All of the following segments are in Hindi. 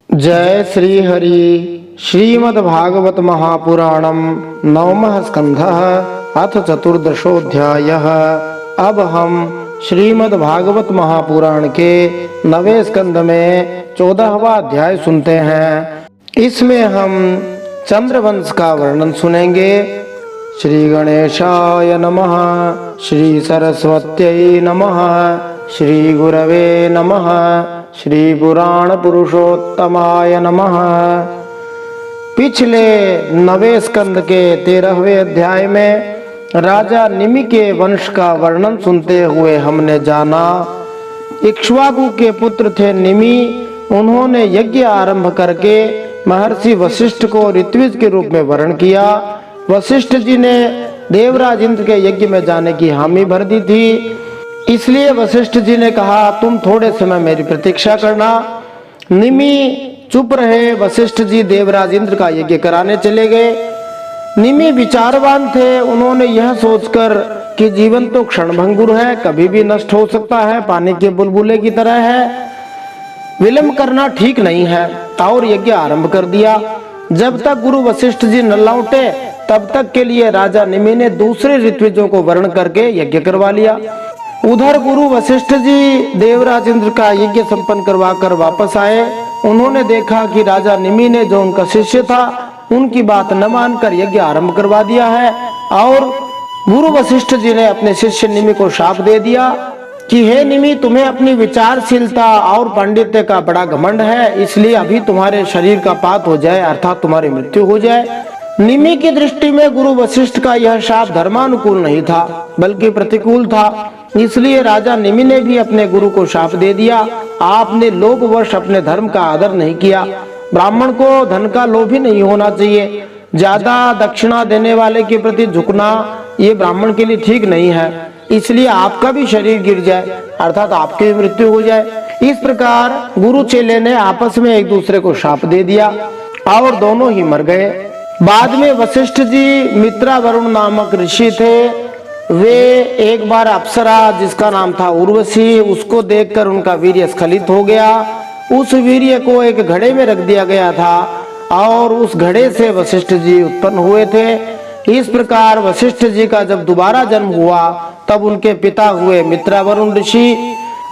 जय श्री हरि। श्रीमद्भागवत महापुराणम नवमः स्कंधः अथ चतुर्दशोऽध्यायः। अब हम श्रीमद्भागवत महापुराण के नवे स्कंद में 14वां अध्याय सुनते हैं। इसमें हम चंद्रवंश का वर्णन सुनेंगे। श्री गणेशाय नमः। श्री सरस्वत्यै नमः। श्री गुरवे नमः। श्री पुराण पुरुषोत्तमाय नमः। पिछले नवे स्कंद के 13वें अध्याय में राजा निमि के वंश का वर्णन सुनते हुए हमने जाना इक्ष्वाकु के पुत्र थे निमि। उन्होंने यज्ञ आरंभ करके महर्षि वशिष्ठ को ऋत्विज के रूप में वर्ण किया। वशिष्ठ जी ने देवराज इंद्र के यज्ञ में जाने की हामी भर दी थी, इसलिए वशिष्ठ जी ने कहा तुम थोड़े समय मेरी प्रतीक्षा करना। निमि चुप रहे। वशिष्ठ जी देवराज इंद्र का यज्ञ कराने चले गए। निमि विचारवान थे। उन्होंने यह सोचकर कि जीवन तो क्षणभंगुर है, कभी भी नष्ट हो सकता है, पानी के बुलबुले की तरह है, विलंब करना ठीक नहीं है, और यज्ञ आरंभ कर दिया। जब तक गुरु वशिष्ठ जी न लौटे तब तक के लिए राजा निमि ने दूसरे ऋत्विजों को वर्ण करके यज्ञ करवा लिया। उधर गुरु वशिष्ठ जी देवराज इंद्र का यज्ञ संपन्न करवाकर वापस आए। उन्होंने देखा कि राजा निमि ने जो उनका शिष्य था उनकी बात न मानकर यज्ञ आरंभ करवा दिया है, और गुरु वशिष्ठ जी ने अपने शिष्य निमि को शाप दे दिया कि हे निमि, तुम्हें अपनी विचारशीलता और पांडित्य का बड़ा घमंड है, इसलिए अभी तुम्हारे शरीर का पात हो जाए, अर्थात तुम्हारी मृत्यु हो जाए। निमि की दृष्टि में गुरु वशिष्ठ का यह शाप धर्मानुकूल नहीं था, बल्कि प्रतिकूल था। इसलिए राजा निमि ने भी अपने गुरु को शाप दे दिया। आपने लोभवश अपने धर्म का आदर नहीं किया। ब्राह्मण को धन का लोभी नहीं होना चाहिए। ज्यादा दक्षिणा देने वाले के प्रति झुकना ये ब्राह्मण के लिए ठीक नहीं है, इसलिए आपका भी शरीर गिर जाए, अर्थात आपकी मृत्यु हो जाए। इस प्रकार गुरु चेले ने आपस में एक दूसरे को शाप दे दिया और दोनों ही मर गए। बाद में वशिष्ठ जी मित्रा वरुण नामक ऋषि थे। वे एक बार अप्सरा जिसका नाम था उर्वशी, उसको देखकर उनका वीर्य स्खलित हो गया। उस वीर्य को एक घड़े में रख दिया गया था और उस घड़े से वशिष्ठ जी उत्पन्न हुए थे। इस प्रकार वशिष्ठ जी का जब दोबारा जन्म हुआ तब उनके पिता हुए मित्रा वरुण ऋषि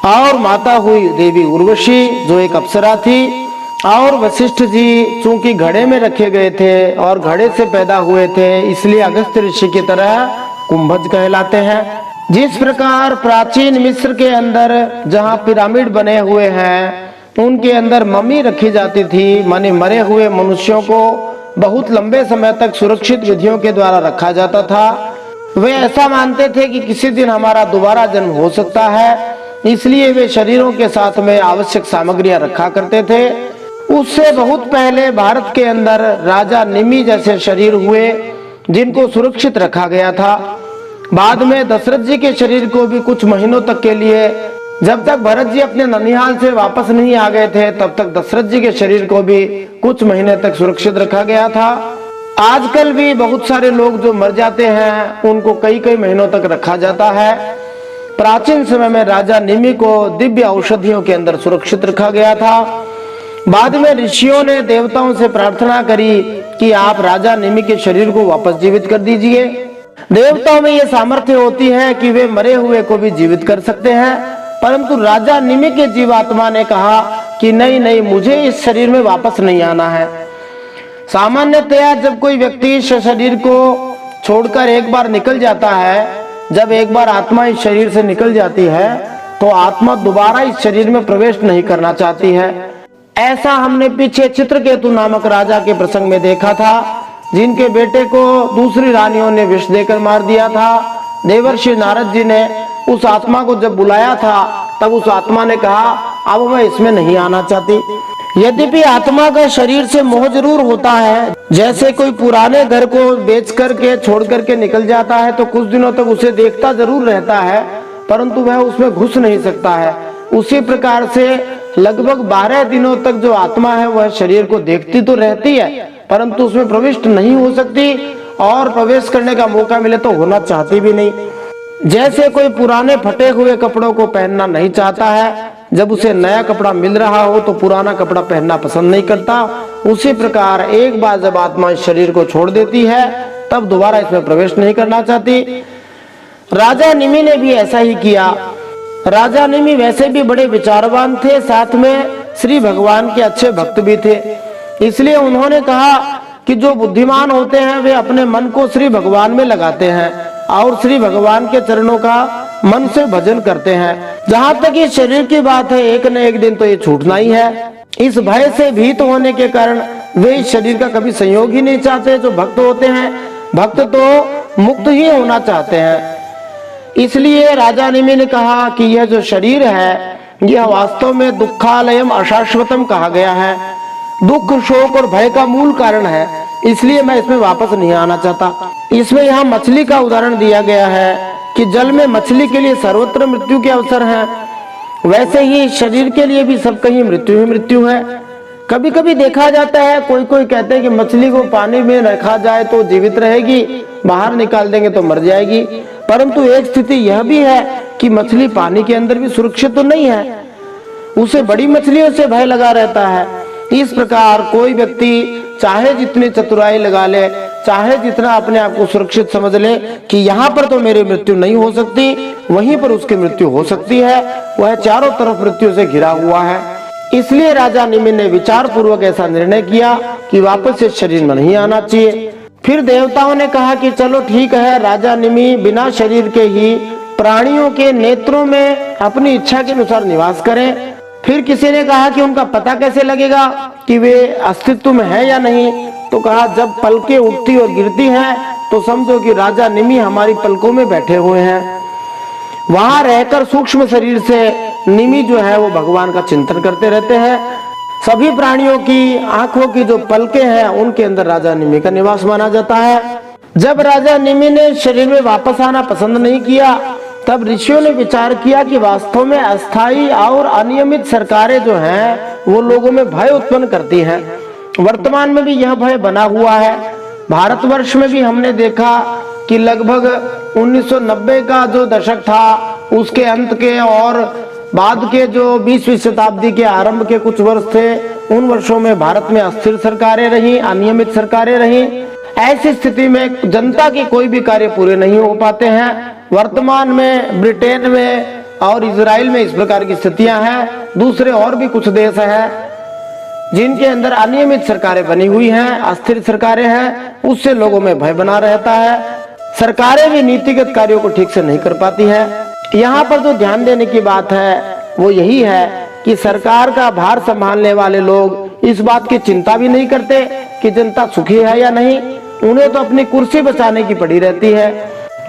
और माता हुई देवी उर्वशी जो एक अप्सरा थी। और वशिष्ठ जी चूंकि घड़े में रखे गए थे और घड़े से पैदा हुए थे, इसलिए अगस्त्य ऋषि की तरह कुंभज कहलाते हैं। जिस प्रकार प्राचीन मिस्र के अंदर जहाँ पिरामिड बने हुए हैं उनके अंदर मम्मी रखी जाती थी, माने मरे हुए मनुष्यों को बहुत लंबे समय तक सुरक्षित विधियों के द्वारा रखा जाता था। वे ऐसा मानते थे कि किसी दिन हमारा दोबारा जन्म हो सकता है, इसलिए वे शरीरों के साथ में आवश्यक सामग्रियां रखा करते थे। उससे बहुत पहले भारत के अंदर राजा निमि जैसे शरीर हुए जिनको सुरक्षित रखा गया था। बाद में दशरथ जी के शरीर को भी कुछ महीनों तक के लिए, जब तक भरत जी अपने ननिहाल से वापस नहीं आ गए थे तब तक दशरथ जी के शरीर को भी कुछ महीने तक सुरक्षित रखा गया था। आजकल भी बहुत सारे लोग जो मर जाते हैं उनको कई कई महीनों तक रखा जाता है। प्राचीन समय में राजा निमि को दिव्य औषधियों के अंदर सुरक्षित रखा गया था। बाद में ऋषियों ने देवताओं से प्रार्थना करी कि आप राजा निमि के शरीर को वापस जीवित कर दीजिए। देवताओं में यह सामर्थ्य होती है कि वे मरे हुए को भी जीवित कर सकते हैं, परंतु राजा निमि के जीवात्मा ने कहा कि नहीं नहीं, मुझे इस शरीर में वापस नहीं आना है। सामान्यतया जब कोई व्यक्ति इस शरीर को छोड़कर एक बार निकल जाता है, जब एक बार आत्मा इस शरीर से निकल जाती है तो आत्मा दोबारा इस शरीर में प्रवेश नहीं करना चाहती है। ऐसा हमने पीछे चित्रकेतु नामक राजा के प्रसंग में देखा था, जिनके बेटे को दूसरी रानियों ने विष देकर मार दिया था। देवर्षि नारद जी ने उस आत्मा को जब बुलाया था तब उस आत्मा ने कहा अब मैं इसमें नहीं आना चाहती। यद्यपि आत्मा का शरीर से मोह जरूर होता है, जैसे कोई पुराने घर को बेच करके छोड़ करके निकल जाता है तो कुछ दिनों तक उसे देखता जरूर रहता है, परंतु वह उसमें घुस नहीं सकता है। उसी प्रकार से लगभग 12 दिनों तक जो आत्मा है वह शरीर को देखती तो रहती है, परंतु उसमें प्रविष्ट नहीं हो सकती, और प्रवेश करने का मौका मिले तो होना चाहती भी नहीं। जैसे कोई पुराने फटे हुए कपड़ों को पहनना नहीं चाहता है, जब उसे नया कपड़ा मिल रहा हो तो पुराना कपड़ा पहनना पसंद नहीं करता, उसी प्रकार एक बार जब आत्मा इस शरीर को छोड़ देती है तब दोबारा इसमें प्रवेश नहीं करना चाहती। राजा निमि ने भी ऐसा ही किया। राजा निमि वैसे भी बड़े विचारवान थे, साथ में श्री भगवान के अच्छे भक्त भी थे। इसलिए उन्होंने कहा कि जो बुद्धिमान होते हैं वे अपने मन को श्री भगवान में लगाते हैं और श्री भगवान के चरणों का मन से भजन करते हैं। जहाँ तक ये शरीर की बात है, एक न एक दिन तो ये छूटना ही है। इस भय से भीत होने के कारण वे इस शरीर का कभी संयोग ही नहीं चाहते। जो भक्त होते हैं, भक्त तो मुक्त ही होना चाहते हैं। इसलिए राजा निमि ने कहा कि यह जो शरीर है यह वास्तव में दुखालयम अशाश्वतम कहा गया है, दुख शोक और भय का मूल कारण है, इसलिए मैं इसमें वापस नहीं आना चाहता। इसमें यहाँ मछली का उदाहरण दिया गया है कि जल में मछली के लिए सर्वत्र मृत्यु के अवसर हैं, वैसे ही शरीर के लिए भी सब कहीं मृत्यु ही मृत्यु है। कभी कभी देखा जाता है, कोई कहते हैं कि मछली को पानी में रखा जाए तो जीवित रहेगी, बाहर निकाल देंगे तो मर जाएगी, परंतु एक स्थिति यह भी है कि मछली पानी के अंदर भी सुरक्षित तो नहीं है, उसे बड़ी मछलियों से भय लगा रहता है। इस प्रकार कोई व्यक्ति चाहे जितनी चतुराई लगा ले, चाहे जितना अपने आप को सुरक्षित समझ ले कि यहाँ पर तो मेरी मृत्यु नहीं हो सकती, वहीं पर उसकी मृत्यु हो सकती है, वह चारों तरफ मृत्यु से घिरा हुआ है। इसलिए राजा निमि ने विचार पूर्वक ऐसा निर्णय किया कि वापस इस शरीर में नहीं आना चाहिए। फिर देवताओं ने कहा कि चलो ठीक है, राजा निमि बिना शरीर के ही प्राणियों के नेत्रों में अपनी इच्छा के अनुसार निवास करें। फिर किसी ने कहा कि उनका पता कैसे लगेगा कि वे अस्तित्व में है या नहीं, तो कहा जब पलकें उठती और गिरती हैं तो समझो कि राजा निमि हमारी पलकों में बैठे हुए हैं। वहां रहकर सूक्ष्म शरीर से निमि जो है वो भगवान का चिंतन करते रहते हैं। सभी प्राणियों की आंखों की जो पलकें हैं उनके अंदर राजा निमि का निवास माना जाता है। जब राजा निमि ने शरीर में वापस आना पसंद नहीं किया, तब ऋषियों ने विचार किया कि वास्तव में अस्थायी और अनियमित सरकारें जो हैं वो लोगों में भय उत्पन्न करती हैं। वर्तमान में भी यह भय बना हुआ है। भारतवर्ष में भी हमने देखा कि लगभग 1990 का जो दशक था उसके अंत के और बाद के जो 20वीं शताब्दी के आरंभ के कुछ वर्ष थे, उन वर्षों में भारत में अस्थिर सरकारें रही, अनियमित सरकारें रही। ऐसी स्थिति में जनता के कोई भी कार्य पूरे नहीं हो पाते हैं। वर्तमान में ब्रिटेन में और इजराइल में इस प्रकार की स्थितियां हैं। दूसरे और भी कुछ देश हैं जिनके अंदर अनियमित सरकारें बनी हुई हैं, अस्थिर सरकारें हैं, उससे लोगों में भय बना रहता है। सरकारें भी नीतिगत कार्यों को ठीक से नहीं कर पाती है। यहाँ पर जो ध्यान देने की बात है वो यही है कि सरकार का भार संभालने वाले लोग इस बात की चिंता भी नहीं करते कि जनता सुखी है या नहीं, उन्हें तो अपनी कुर्सी बचाने की पड़ी रहती है।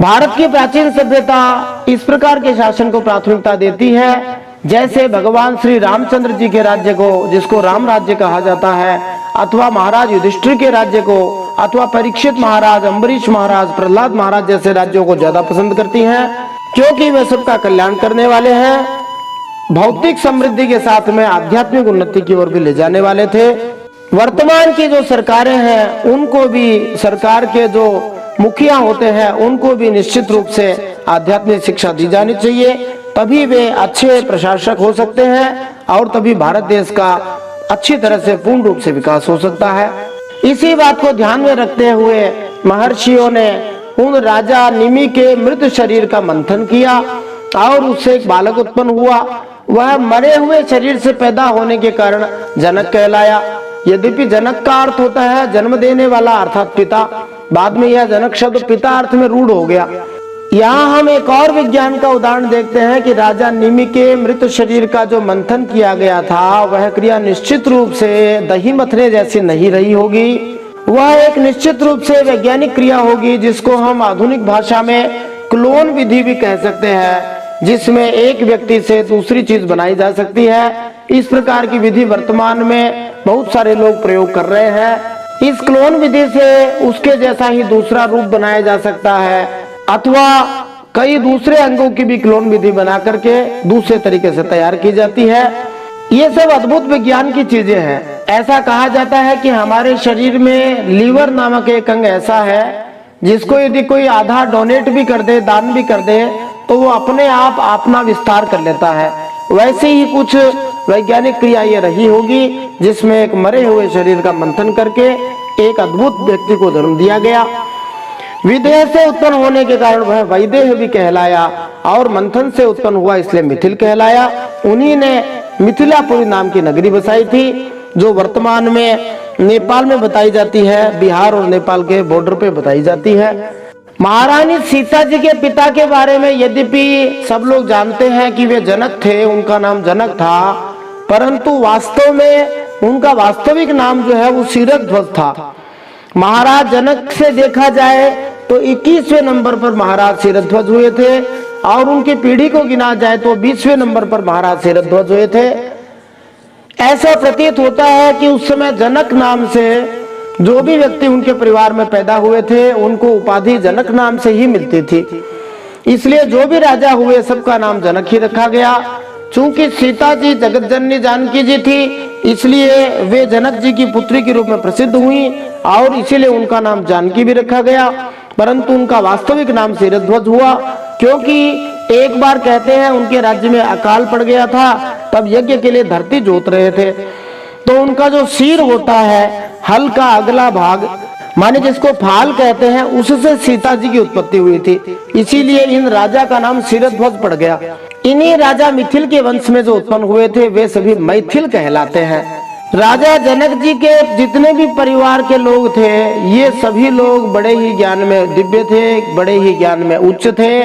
भारत की प्राचीन सभ्यता इस प्रकार के शासन को प्राथमिकता देती है, जैसे भगवान श्री रामचंद्र जी के राज्य को, जिसको राम राज्य कहा जाता है, अथवा महाराज युधिष्ठिर के राज्य को, अथवा परीक्षित महाराज, अम्बरीश महाराज, प्रहलाद महाराज जैसे राज्यों को ज्यादा पसंद करती हैं, क्योंकि वे सबका कल्याण करने वाले हैं, भौतिक समृद्धि के साथ में आध्यात्मिक उन्नति की ओर भी ले जाने वाले थे। वर्तमान की जो सरकारें हैं उनको भी, सरकार के जो मुखिया होते हैं उनको भी निश्चित रूप से आध्यात्मिक शिक्षा दी जानी चाहिए, तभी वे अच्छे प्रशासक हो सकते हैं और तभी भारत देश का अच्छी तरह से पूर्ण रूप से विकास हो सकता है। इसी बात को ध्यान में रखते हुए महर्षियों ने उन राजा निमि के मृत शरीर का मंथन किया और उससे एक बालक उत्पन्न हुआ। वह मरे हुए शरीर से पैदा होने के कारण जनक कहलाया। यद्यपि जनक का अर्थ होता है जन्म देने वाला अर्थात पिता, बाद में यह जनक शब्द पिता अर्थ में रूढ़ हो गया। यहाँ हम एक और विज्ञान का उदाहरण देखते हैं कि राजा निमि के मृत शरीर का जो मंथन किया गया था वह क्रिया निश्चित रूप से दही मथने जैसी नहीं रही होगी। वह एक निश्चित रूप से वैज्ञानिक क्रिया होगी जिसको हम आधुनिक भाषा में क्लोन विधि भी कह सकते हैं, जिसमें एक व्यक्ति से दूसरी चीज बनाई जा सकती है। इस प्रकार की विधि वर्तमान में बहुत सारे लोग प्रयोग कर रहे हैं। इस क्लोन विधि से उसके जैसा ही दूसरा रूप बनाया जा सकता है, अथवा कई दूसरे अंगों की भी क्लोन विधि बना करके दूसरे तरीके से तैयार की जाती है। ये सब अद्भुत विज्ञान की चीजें हैं। ऐसा कहा जाता है कि हमारे शरीर में लीवर नामक एक अंग ऐसा है जिसको यदि कोई आधा डोनेट भी कर दे, दान भी कर दे, तो वो अपने आप अपना विस्तार कर लेता है। वैसे ही कुछ वैज्ञानिक क्रिया ये रही होगी जिसमें एक मरे हुए शरीर का मंथन करके एक अद्भुत व्यक्ति को जन्म दिया गया। विदेह से उत्पन्न होने के कारण वह वैदेह भी कहलाया और मंथन से उत्पन्न हुआ इसलिए मिथिल कहलाया। उन्हीं ने मिथिलापुरी नाम की नगरी बसाई थी जो वर्तमान में नेपाल में बताई जाती है, बिहार और नेपाल के बॉर्डर पे बताई जाती है। महारानी सीता जी के पिता के बारे में यद्यपि सब लोग जानते हैं कि वे जनक थे, उनका नाम जनक था, परंतु वास्तव में उनका वास्तविक नाम जो है वो शीरध्वज था। महाराज जनक से देखा जाए तो 21वें नंबर पर महाराज शीरध्वज हुए थे और उनकी पीढ़ी को गिना जाए तो 20वें नंबर पर महाराज शीरध्वज हुए थे। ऐसा प्रतीत होता है कि उस समय जनक नाम से जो भी व्यक्ति उनके परिवार में पैदा हुए थे उनको उपाधि जनक नाम से ही मिलती थी, इसलिए जो भी राजा हुए सबका नाम जनक ही रखा गया। चूंकि सीता जी जगत जननी जानकी जी थी इसलिए वे जनक जी की पुत्री के रूप में प्रसिद्ध हुई और इसीलिए उनका नाम जानकी भी रखा गया, परंतु उनका वास्तविक नाम शीरध्वज हुआ क्योंकि एक बार कहते हैं उनके राज्य में अकाल पड़ गया था, तब यज्ञ के लिए धरती जोत रहे थे तो उनका जो सिर होता है हल का अगला भाग माने जिसको फाल कहते हैं उससे सीता जी की उत्पत्ति हुई थी, इसीलिए इन राजा का नाम शीरध्वज पड़ गया। इन्हीं राजा मिथिल के वंश में जो उत्पन्न हुए थे वे सभी मैथिल कहलाते हैं। राजा जनक जी के जितने भी परिवार के लोग थे ये सभी लोग बड़े ही ज्ञान में दिव्य थे, बड़े ही ज्ञान में उच्च थे।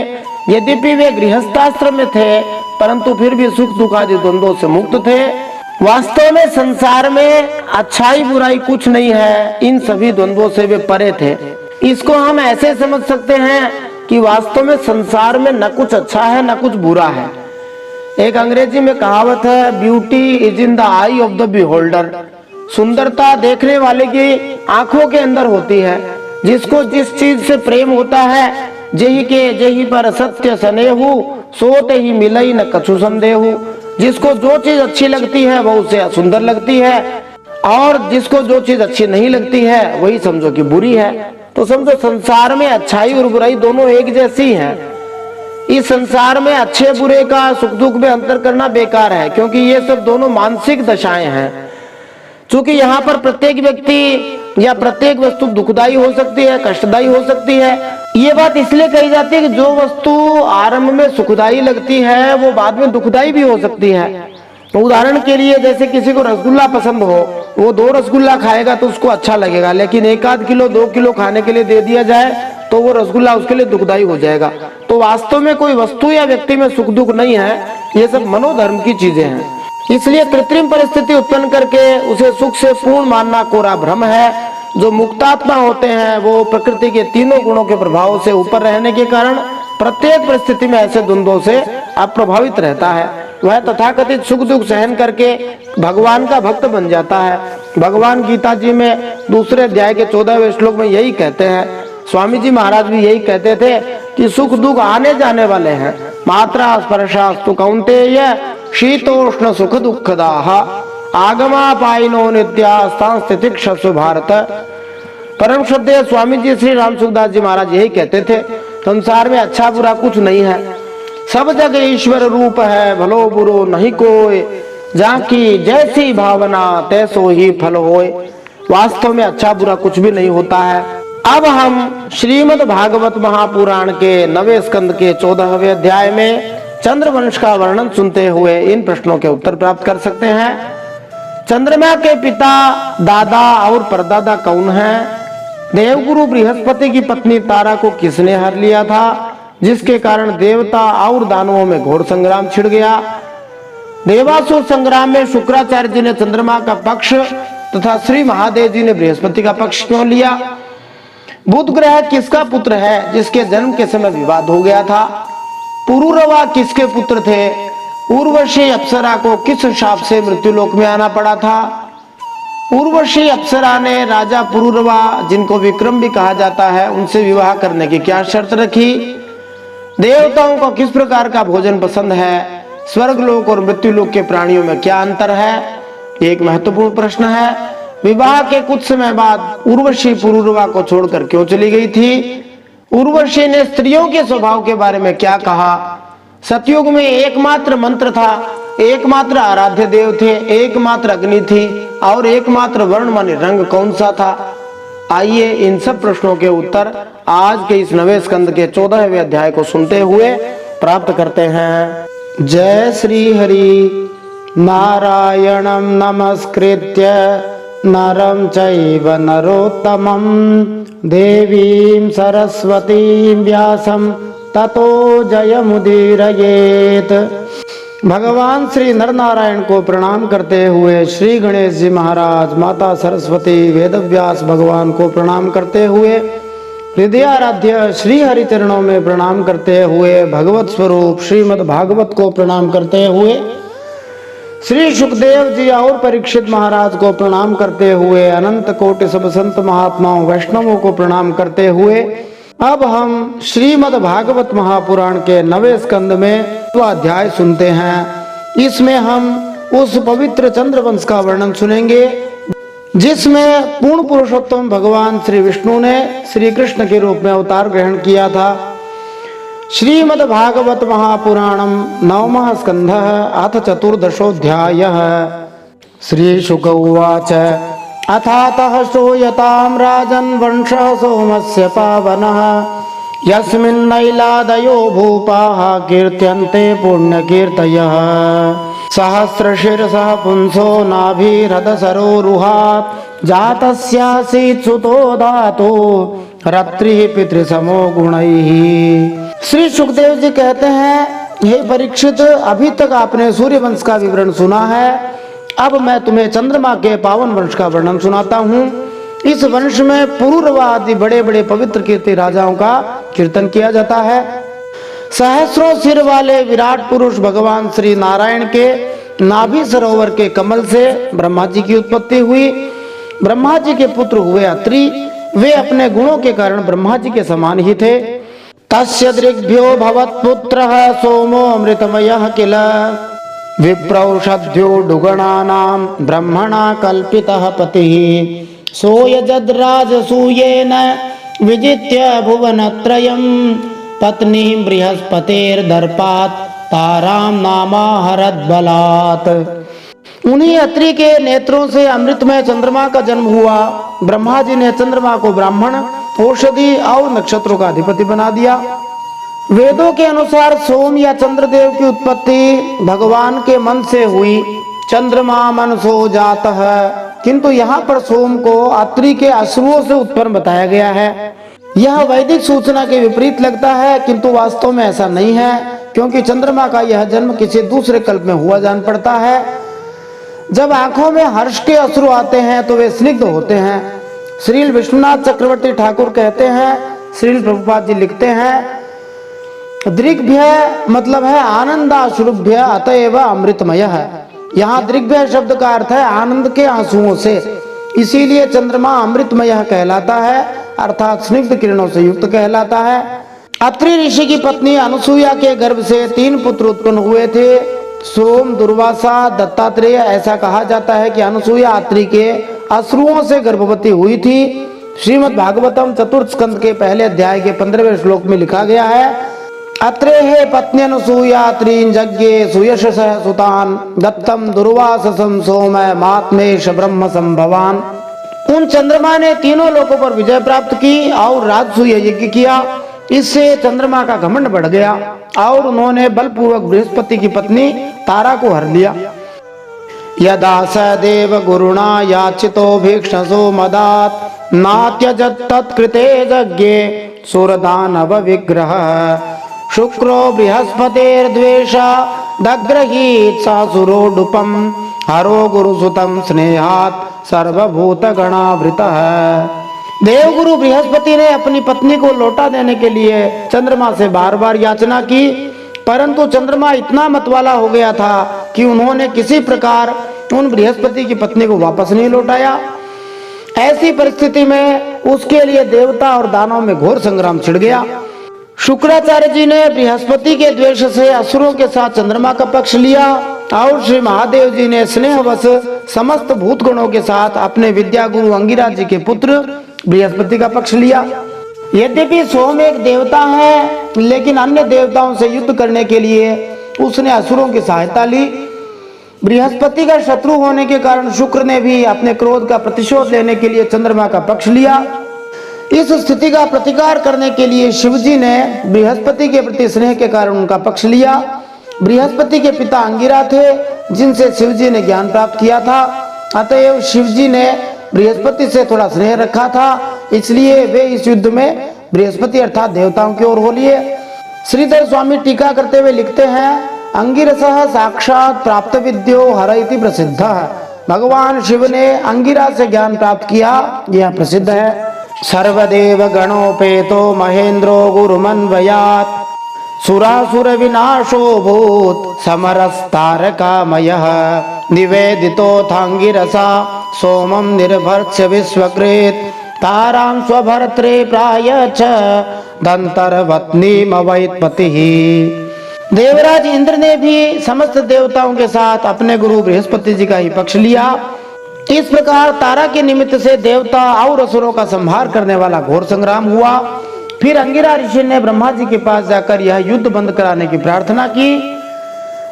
यद्यपि वे गृहस्थाश्रम में थे परंतु फिर भी सुख दुख आदि द्वंद्वों से मुक्त थे। वास्तव में संसार में अच्छाई बुराई कुछ नहीं है, इन सभी द्वंद्वों से वे परे थे। इसको हम ऐसे समझ सकते हैं कि वास्तव में संसार में न कुछ अच्छा है न कुछ बुरा है। एक अंग्रेजी में कहावत है, beauty is in the I of the beholder. सुंदरता देखने वाले की आंखों के अंदर होती है। जिसको जिस चीज से प्रेम होता है जेही के जेही पर सत्य स्नेहु सोते ही मिलई न कछु संदेहु। जिसको जो चीज अच्छी लगती है वो उसे सुंदर लगती है और जिसको जो चीज अच्छी नहीं लगती है वही समझो कि बुरी है। तो समझो संसार में अच्छाई और बुराई दोनों एक जैसी हैं। इस संसार में अच्छे बुरे का सुख दुख में अंतर करना बेकार है क्योंकि ये सब दोनों मानसिक दशाएं हैं। चूंकि यहाँ पर प्रत्येक व्यक्ति या प्रत्येक वस्तु दुखदायी हो सकती है, कष्टदायी हो सकती है। ये बात इसलिए कही जाती है कि जो वस्तु आरंभ में सुखदायी लगती है वो बाद में दुखदायी भी हो सकती है। तो उदाहरण के लिए जैसे किसी को रसगुल्ला पसंद हो, वो 2 रसगुल्ला खाएगा तो उसको अच्छा लगेगा, लेकिन 1-8 किलो 2 किलो खाने के लिए दे दिया जाए तो वो रसगुल्ला उसके लिए दुखदायी हो जाएगा। तो वास्तव में कोई वस्तु या व्यक्ति में सुख दुख नहीं है, ये सब मनोधर्म की चीजें हैं। इसलिए कृत्रिम परिस्थिति उत्पन्न करके उसे सुख से पूर्ण मानना कोरा भ्रम है। जो मुक्तात्मा होते हैं वो प्रकृति के तीनों गुणों के प्रभाव से ऊपर रहने के कारण प्रत्येक परिस्थिति में ऐसे द्वंद्वों से अप्रभावित रहता है। वह तथाकथित सुख दुख सहन करके भगवान का भक्त बन जाता है। भगवान गीता जी में दूसरे अध्याय के 14वें श्लोक में यही कहते हैं। स्वामी जी महाराज भी यही कहते थे कि सुख दुख आने जाने वाले हैं, मात्रा स्पर्शास्तु कौन्तेय शीतोष्ण सुख दुखदाः आगमापायिनो नित्यास्तांस्तितिक्षसु भारत। परम श्रद्धेय स्वामी जी श्री राम सुखदास जी महाराज यही कहते थे, संसार में अच्छा बुरा कुछ नहीं है, सब जगह ईश्वर रूप है, भलो बुरो नहीं कोई, जाकी जैसी भावना तैसो ही फल होए। वास्तव में अच्छा बुरा कुछ भी नहीं होता है। अब हम श्रीमद् भागवत महापुराण के 9वें स्कंद के 14वें अध्याय में चंद्रवंश का वर्णन सुनते हुए इन प्रश्नों के उत्तर प्राप्त कर सकते हैं। चंद्रमा के पिता, दादा और परदादा कौन हैं? देवगुरु बृहस्पति की पत्नी तारा को किसने हर लिया था, जिसके कारण देवता और दानवों में घोर संग्राम छिड़ गया? देवासुर संग्राम में शुक्राचार्य जी ने चंद्रमा का पक्ष तथा श्री महादेव जी ने बृहस्पति का पक्ष क्यों लिया? बुध ग्रह किसका पुत्र है जिसके जन्म के समय विवाद हो गया था? पुरुरवा किसके पुत्र थे? उर्वशी अप्सरा को किस शाप से मृत्युलोक में आना पड़ा था? उर्वशी अप्सरा ने राजा पुरुरवा, जिनको विक्रम भी कहा जाता है, उनसे विवाह करने की क्या शर्त रखी? देवताओं को किस प्रकार का भोजन पसंद है? स्वर्गलोक और मृत्युलोक के प्राणियों में क्या अंतर है? एक महत्वपूर्ण प्रश्न है। विवाह के कुछ समय बाद उर्वशी पुरुरवा को छोड़कर क्यों चली गई थी? उर्वशी ने स्त्रियों के स्वभाव के बारे में क्या कहा? सतयुग में एकमात्र मंत्र था एकमात्र आराध्य देव थे, एकमात्र अग्नि थी और एकमात्र वर्ण माने रंग कौन सा था? आइए इन सब प्रश्नों के उत्तर आज के इस नवे स्कंद के 14वें अध्याय को सुनते हुए प्राप्त करते हैं। जय श्री हरि। नारायणं नमस्कृत्य नरं चैव नरोत्तमं देवीं सरस्वतीं व्यासं ततो जयमुदीरयेत्। भगवान श्री नरनारायण को प्रणाम करते हुए श्री गणेश जी महाराज, माता सरस्वती, वेदव्यास भगवान को प्रणाम करते हुए, हृदयाराध्य श्री हरि चरणों में प्रणाम करते हुए, भगवत स्वरूप श्रीमद् भागवत को प्रणाम करते हुए, श्री सुखदेव जी और परीक्षित महाराज को प्रणाम करते हुए, अनंत कोटि सब संत महात्माओं वैष्णवों को प्रणाम करते हुए अब हम श्रीमद् भागवत महापुराण के 9वें स्कंद में अध्याय सुनते हैं। इसमें हम उस पवित्र चंद्रवंश का वर्णन सुनेंगे जिसमें पूर्ण पुरुषोत्तम भगवान श्री विष्णु ने श्री कृष्ण के रूप में अवतार ग्रहण किया था। श्रीमद् भागवत महापुराणम 9वां स्कंधः अथ चतुर्दशोऽध्यायः। श्री शुक उवाच अथातः श्रूयतां राजन् वंशः सोमस्य पावनः यस्मिन्नैलादयो भूपाः कीर्त्यन्ते पुण्यकीर्तयः। सहस्रशीर्षः पुंसो नाभिरधसरोरुहात् जातस्यासीत् सुतो धातु रत्रिः पितृसमो गुणैः। श्री सुखदेव जी कहते हैं, हे परीक्षित, अभी तक आपने सूर्य वंश का विवरण सुना है, अब मैं तुम्हें चंद्रमा के पावन वंश का वर्णन सुनाता हूँ। इस वंश में पुरुरवा आदि बड़े बड़े पवित्र कीर्ति राजाओं का कीर्तन किया जाता है। सहस्रों सिर वाले विराट पुरुष भगवान श्री नारायण के नाभि सरोवर के कमल से ब्रह्मा जी की उत्पत्ति हुई। ब्रह्मा जी के पुत्र हुए अत्रि। वे अपने गुणों के कारण ब्रह्मा जी के समान ही थे। तस्य दृग्भ्यो भवत्पुत्रः सोमो अमृतमयः किल विप्रौषध्योडुगणानां ब्रह्मणा कल्पितः पतिः सोऽयजद्राजसूयेन विजित्य भुवनत्रयं पत्नीं बृहस्पतेर्दर्पात् तारां नामाहरद्बलात्। उन्हीं अत्रि के नेत्रों से अमृतमय चंद्रमा का जन्म हुआ। ब्रह्मा जी ने चंद्रमा को ब्राह्मण, औषधि और नक्षत्रों का अधिपति बना दिया। वेदों के अनुसार सोम या चंद्रदेव की उत्पत्ति भगवान के मन से हुई। चंद्रमा मनसो जात है, किंतु यहाँ पर सोम को अत्रि के अश्रुओं से उत्पन्न बताया गया है। यह वैदिक सूचना के विपरीत लगता है, किंतु वास्तव में ऐसा नहीं है, क्योंकि चंद्रमा का यह जन्म किसी दूसरे कल्प में हुआ जान पड़ता है। जब आंखों में हर्ष के अश्रु आते हैं तो वे स्निग्ध होते हैं। श्रील विश्वनाथ चक्रवर्ती ठाकुर कहते हैं, श्रील प्रभुपाद जी लिखते हैं, दृग्भ्य मतलब है आनंदाश्रुभ्य अतएव अमृतमय है। यहाँ दृग्भ्य शब्द का अर्थ है आनंद के आंसुओं से, इसीलिए चंद्रमा अमृतमय कहलाता है, अर्थात स्निग्ध किरणों से युक्त कहलाता है। अत्रि ऋषि की पत्नी अनुसुईया के गर्भ से 3 पुत्र उत्पन्न हुए थे, सोम, दुर्वासा, दत्तात्रेय। ऐसा कहा जाता है कि अनुसुईया अत्रि के अश्रुओं से गर्भवती हुई थी। श्रीमद् भागवतम चतुर्थ स्कंद के पहले अध्याय के 15वें श्लोक में लिखा गया है, अत्रेः पत्न्यनुसूया त्रीन् यज्ञे सुयशसः सुतान् दत्तम दुर्वाससं सोम मात्मेश ब्रह्म संभवान। उन चंद्रमा ने तीनों लोकों पर विजय प्राप्त की और राजसूय यज्ञ किया। इससे चंद्रमा का घमंड बढ़ गया और उन्होंने बलपूर्वक बृहस्पति की पत्नी तारा को हर लिया। यदा स देव गुरुणा याचितो भीक्षसो मदात् नात्यजत् तत्कृते यज्ञे सुरदानव विग्रह शुक्रो बृहस्पतेर्द्वेषा दग्रहीत सासुरोडुपम हरो गुरुसुतम स्नेहात् सर्वभूत गणावृतः। देवगुरु बृहस्पति ने अपनी पत्नी को लौटा देने के लिए चंद्रमा से बार बार याचना की, परंतु चंद्रमा इतना मतवाला हो गया था कि उन्होंने किसी प्रकार उन बृहस्पति की पत्नी को वापस नहीं लौटाया। ऐसी परिस्थिति में उसके लिए देवता और दानवों में घोर संग्राम छिड़ गया। शुक्राचार्य जी ने बृहस्पति के द्वेष से असुरों के साथ चंद्रमा का पक्ष लिया और श्री महादेव जी ने स्नेहवश समस्त भूतगणों के साथ अपने विद्या गुरु अंगिराज जी के पुत्र बृहस्पति का पक्ष लिया। यद्यपि सोम एक देवता है, लेकिन अन्य देवताओं से युद्ध करने के लिए उसने असुरों की सहायता ली। बृहस्पति का शत्रु होने के कारण शुक्र ने भी अपने क्रोध का प्रतिशोध लेने के लिए चंद्रमा का पक्ष लिया। इस स्थिति का प्रतिकार करने के लिए शिवजी ने बृहस्पति के प्रति स्नेह के कारण उनका पक्ष लिया। बृहस्पति के पिता अंगिरा थे, जिनसे शिवजी ने ज्ञान प्राप्त किया था। अतएव शिवजी ने बृहस्पति से थोड़ा स्नेह रखा था, इसलिए वे इस युद्ध में बृहस्पति अर्थात देवताओं की ओर हो लिए। श्रीधर स्वामी टीका करते हुए लिखते हैं, अंगिरसः साक्षात प्राप्त विद्यो हर इति प्रसिद्ध। भगवान शिव ने अंगिरा से ज्ञान प्राप्त किया, यह प्रसिद्ध है। सर्वदेव गणोपेतो महेंद्रो गुरुमन्वयात् सुरासुर विनाशो भूत समरस्तारकामयः निवेदितोऽथांगिरसा सोमं निर्भर्त्य विश्वकृत तारां स्वभर्त्रे प्रायच्छ दंतरवत्नीमवैत्पतिः। देवराज इंद्र ने भी समस्त देवताओं के साथ अपने गुरु बृहस्पति जी का ही पक्ष लिया। इस प्रकार तारा के निमित्त से देवता और असुरों का संहार करने वाला घोर संग्राम हुआ। फिर अंगिरा ऋषि ने ब्रह्मा जी के पास जाकर यह युद्ध बंद कराने की प्रार्थना की।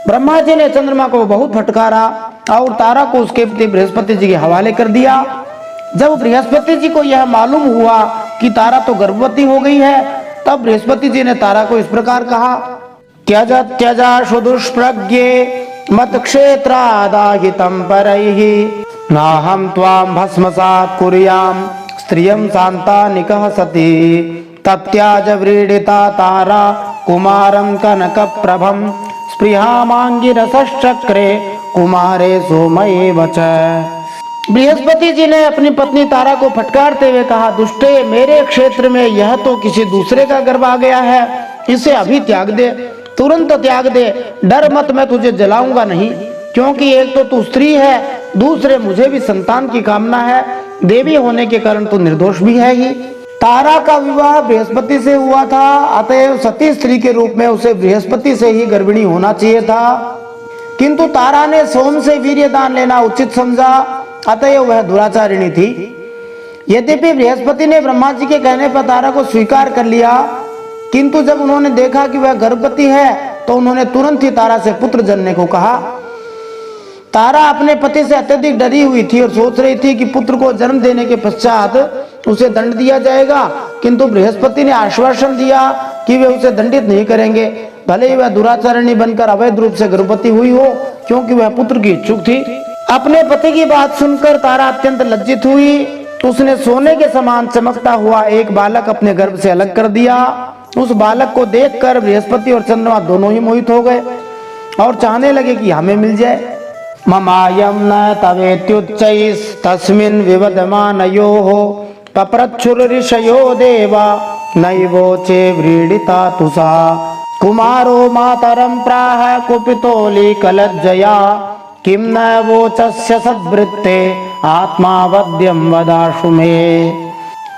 ब्रह्मा जी ने चंद्रमा को बहुत फटकारा और तारा को उसके प्रति बृहस्पति जी के हवाले कर दिया। जब बृहस्पति जी को यह मालूम हुआ कि तारा तो गर्भवती हो गई है, तब बृहस्पति जी ने तारा को इस प्रकार कहा, त्यज त्यजाशु दुष्प्रज्ञे मत क्षेत्रादाहितं परैः नाहं त्वां भस्मसात् कुर्यां स्त्रियं शान्तानिकः सती तत्याज व्रीडिता तारा कुमारं कनकप्रभं स्पृहामांगिरसश्चक्रे कुमारे सोमयेव च। बृहस्पति जी ने अपनी पत्नी तारा को फटकारते हुए कहा, दुष्टे, मेरे क्षेत्र में यह तो किसी दूसरे का गर्भ आ गया है, इसे अभी त्याग दे, तुरंत त्याग दे। डर मत, मैं तुझे जलाऊंगा नहीं, क्योंकि एक तो तू स्त्री है, दूसरे मुझे भी संतान की कामना है, देवी होने के कारण तू निर्दोष भी है ही। तारा का विवाह बृहस्पति से हुआ था, अतएव सती स्त्री के रूप में उसे बृहस्पति से ही गर्भिणी होना चाहिए था, किंतु तारा ने सोम से वीर्यदान लेना उचित समझा, अतएव वह दुराचारिणी थी। यद्यपि बृहस्पति ने ब्रह्मा जी के कहने पर तारा को स्वीकार कर लिया, किंतु जब उन्होंने देखा कि वह गर्भवती है तो उन्होंने तुरंत ही तारा से पुत्र जन्मने को कहा। तारा अपने पति से अत्यधिक डरी हुई थी और सोच रही थी कि पुत्र को जन्म देने के पश्चात उसे दंड दिया जाएगा, किंतु बृहस्पति ने आश्वासन दिया कि वे उसे दंडित नहीं करेंगे, भले ही वह दुराचारिणी बनकर अवैध रूप से गर्भवती हुई हो, क्योंकि वह पुत्र की इच्छुक थी। अपने पति की बात सुनकर तारा अत्यंत लज्जित हुई। उसने सोने के समान चमकता हुआ एक बालक अपने गर्भ से अलग कर दिया। उस बालक को देखकर बृहस्पति और चंद्रमा दोनों ही मोहित हो गए और चाहने लगे कि हमें मिल जाए। ममायं न तवेत्युच्चैस्तस्मिन् विवदमानयोः पप्रच्छुर्ऋषयो देवा नैवोचे व्रीडिता तुषा कुमारो मातरं प्राह कुपितोऽलीकलज्जया किं न वोचस्य सद्वृत्ते आत्मावद्यं वदाशु मे।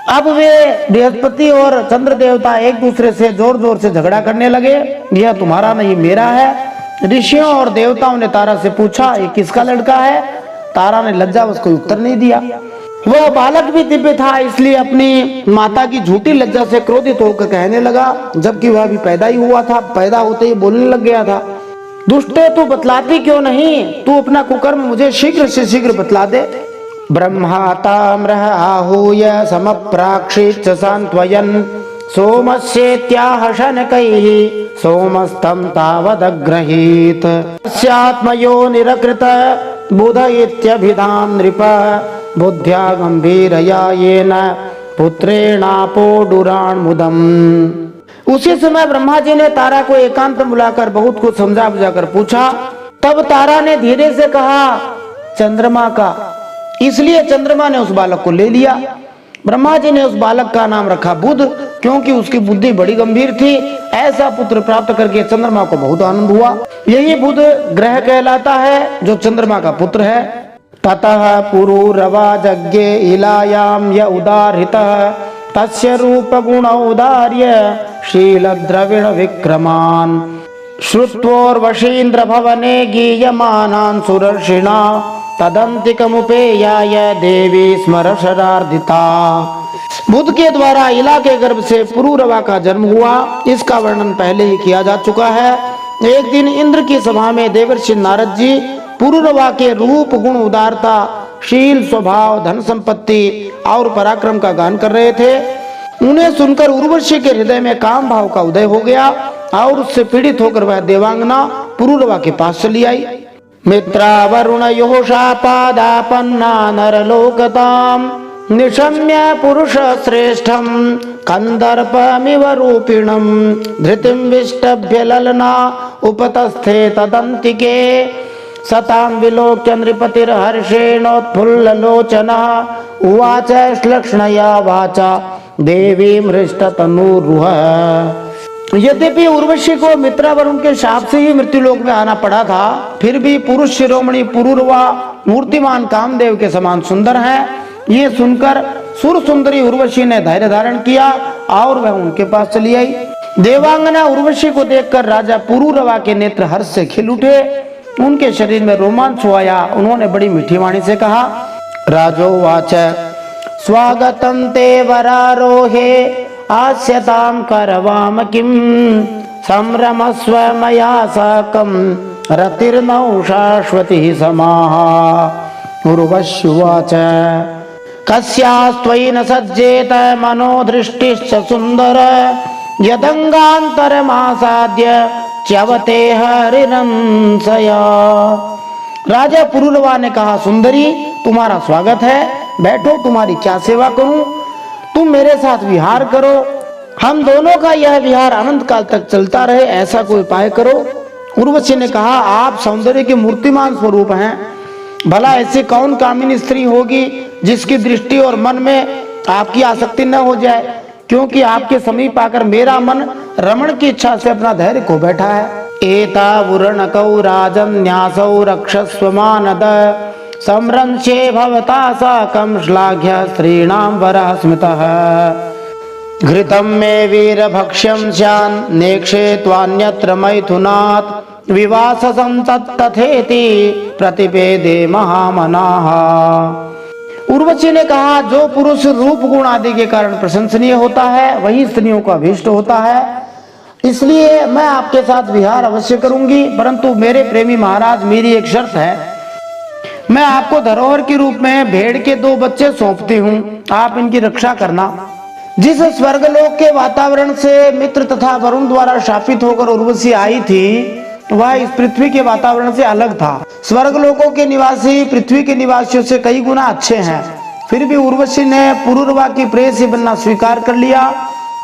अब वे बृहस्पति और चंद्र देवता एक दूसरे से जोर जोर से झगड़ा करने लगे, यह तुम्हारा नहीं मेरा है। ऋषियों और देवताओं ने तारा से पूछा, ये किसका लड़का है? तारा ने लज्जावश कोई उत्तर नहीं दिया। वह बालक भी दिव्य था, इसलिए अपनी माता की झूठी लज्जा से क्रोधित होकर कहने लगा, जबकि वह भी पैदा ही हुआ था, पैदा होते ही बोलने लग गया था, दुष्टे, तू बतलाती क्यों नहीं? तू अपना कुकर्म मुझे शीघ्र से शीघ्र बतला दे। ब्रह्माताम्रः आहूय समप्राक्षिच सांत्वयन् सोमस्येत्याह शनकैः सोमस्तं तावदग्रहीत स्यात्मयो निरकृत बुध इत्यभिधां नृप बुद्ध्या गंभीरया येन पुत्रेणापोडुराण्मुदम्। उसी समय ब्रह्मा जी ने तारा को एकांत में बुलाकर बहुत कुछ समझा बुझाकर पूछा। तब तारा ने धीरे से कहा, चंद्रमा का। इसलिए चंद्रमा ने उस बालक को ले लिया। ब्रह्मा जी ने उस बालक का नाम रखा बुध, क्योंकि उसकी बुद्धि बड़ी गंभीर थी। ऐसा पुत्र प्राप्त करके चंद्रमा को बहुत आनंद हुआ। यही बुध ग्रह कहलाता है, जो चंद्रमा का पुत्र है। ततः पुरूरवा यज्ञे इलायाम य उदारितः तस्य रूप गुण उदार्य शील द्रविण विक्रमान श्रुत्वोर्वशीन्द्र भवने गीयमानान् सुरर्षिणा तदंतिकमुपेयाय देवी स्मर शरार्दिता। बुध के द्वारा इला के गर्भ से पुरूरवा का जन्म हुआ। इसका वर्णन पहले ही किया जा चुका है। एक दिन इंद्र की सभा में देवर्षि नारद जी पुरूरवा के रूप, गुण, उदारता, शील, स्वभाव, धन संपत्ति और पराक्रम का गान कर रहे थे। उन्हें सुनकर उर्वशी के हृदय में काम भाव का उदय हो गया और उससे पीड़ित होकर वह देवांगना पुरूरवा के पास चली आई। मित्रा वरुण यो शापादापन्ना नरलोकताम निशम्य पुरुष श्रेष्ठम कंदर्पमिव रूपिणम धृतिम विष्टभ्य ललना उपतस्थे तदंतिके सतां विलोक्य नृपतिर्हर्षेणोत्फुल्ललोचनः उवाच श्लक्ष्णया वाचा देवी मृष्टतनुरुह। यद्यपि उर्वशी को मित्रा वरुण के शाप से ही मृत्युलोक में आना पड़ा था, फिर भी पुरुष शिरोमणि पुरूरवा मूर्तिमान कामदेव के समान सुंदर हैं। ये सुनकर सुर सुंदरी उर्वशी ने धैर्य धारण किया और वह उनके पास चली आई। देवांगना उर्वशी को देखकर राजा पुरूरवा के नेत्र हर्ष से खिल उठे, उनके शरीर में रोमांच हो आया। उन्होंने बड़ी मीठी वाणी से कहा, राजोवाच स्वागतं ते वरारोहे आस्यतां करवाम किं संभ्रमस्व मया साकं रतिर्नौ शाश्वती समाः। उर्वश्युवाच कस्यास्त्वयि न सज्जेत मनोदृष्टिश्च सुन्दर यदंगान्तरमासाद्य च्यवते हरिरंसया। राजा पुरूरवा ने कहा, सुंदरी तुम्हारा स्वागत है, बैठो, तुम्हारी क्या सेवा करूं। तुम मेरे साथ विहार करो, हम दोनों का यह विहार अनंत काल तक चलता रहे, ऐसा कोई उपाय करो। उर्वशी ने कहा, आप सौंदर्य के मूर्तिमान स्वरूप हैं, भला ऐसी कौन कामिनी स्त्री होगी जिसकी दृष्टि और मन में आपकी आसक्ति न हो जाए, क्योंकि आपके समीप आकर मेरा मन रमण की इच्छा से अपना धैर्य खो बैठा है। एतावुरणकौ राजन्यासौ रक्षस्व मानद संरंशे भवता साकं श्लाघ्य स्त्रीणां वरः स्मितः घृतं मे वीरभक्ष्यं स्यान् नेक्षे त्वान्यत्र मैथुनात् विवाससं तत्तथेति प्रतिपेदे महामनाः। उर्वशी ने कहा, जो पुरुष रूप गुण आदि के कारण प्रशंसनीय होता है वही स्त्रियों का अभीष्ट होता है, इसलिए मैं आपके साथ विहार अवश्य करूंगी, परंतु मेरे प्रेमी महाराज मेरी एक शर्त है। मैं आपको धरोहर के रूप में भेड़ के 2 बच्चे सौंपती हूँ, आप इनकी रक्षा करना। जिस स्वर्गलोक के वातावरण से मित्र तथा वरुण द्वारा शापित होकर उर्वशी आई थी, वह इस पृथ्वी के वातावरण से अलग था। स्वर्गलोकों के निवासी पृथ्वी के निवासियों से कई गुना अच्छे हैं, फिर भी उर्वशी ने पुरूरवा की प्रेयसी बनना स्वीकार कर लिया,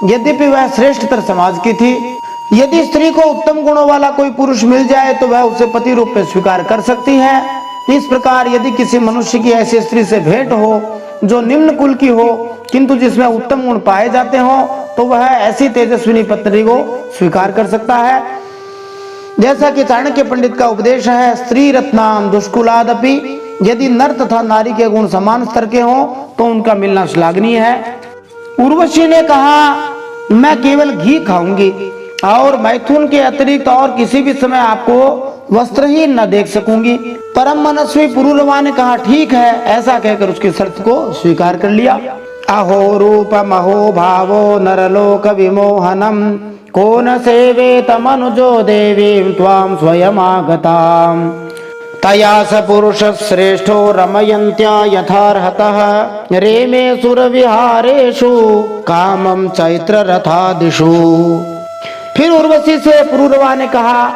यद्यपि वह श्रेष्ठतर समाज की थी। यदि स्त्री को उत्तम गुणों वाला कोई पुरुष मिल जाए तो वह उसे पति रूप में स्वीकार कर सकती है। इस प्रकार यदि किसी मनुष्य की ऐसी स्त्री से भेंट हो जो निम्न कुल की हो किंतु जिसमें उत्तम गुण पाए जाते हो, तो वह ऐसी तेजस्विनी पत्नी को स्वीकार कर सकता है। जैसा कि चाणक्य पंडित का उपदेश है, स्त्री रत्नाम दुष्कुलादपि, यदि नर तथा नारी के गुण समान स्तर के हों तो उनका मिलना श्लाघनीय है। उर्वशी ने कहा, मैं केवल घी खाऊंगी और मैथुन के अतिरिक्त और किसी भी समय आपको वस्त्रहीन न देख सकूंगी। परम मनस्वी पुरूरवा ने कहा, ठीक है, ऐसा कहकर उसकी शर्त को स्वीकार कर लिया। अहो रूप महो भावो नरलोक विमोहनम को न सेवेत मनुजो देवीं त्वां स्वयमागताम् तया स पुरुष श्रेष्ठो रमयन्त्या यथार्हतः रेमे सुरविहारेषु कामं चैत्र रथादिषु। फिर उर्वशी से पुरूरवा ने कहा,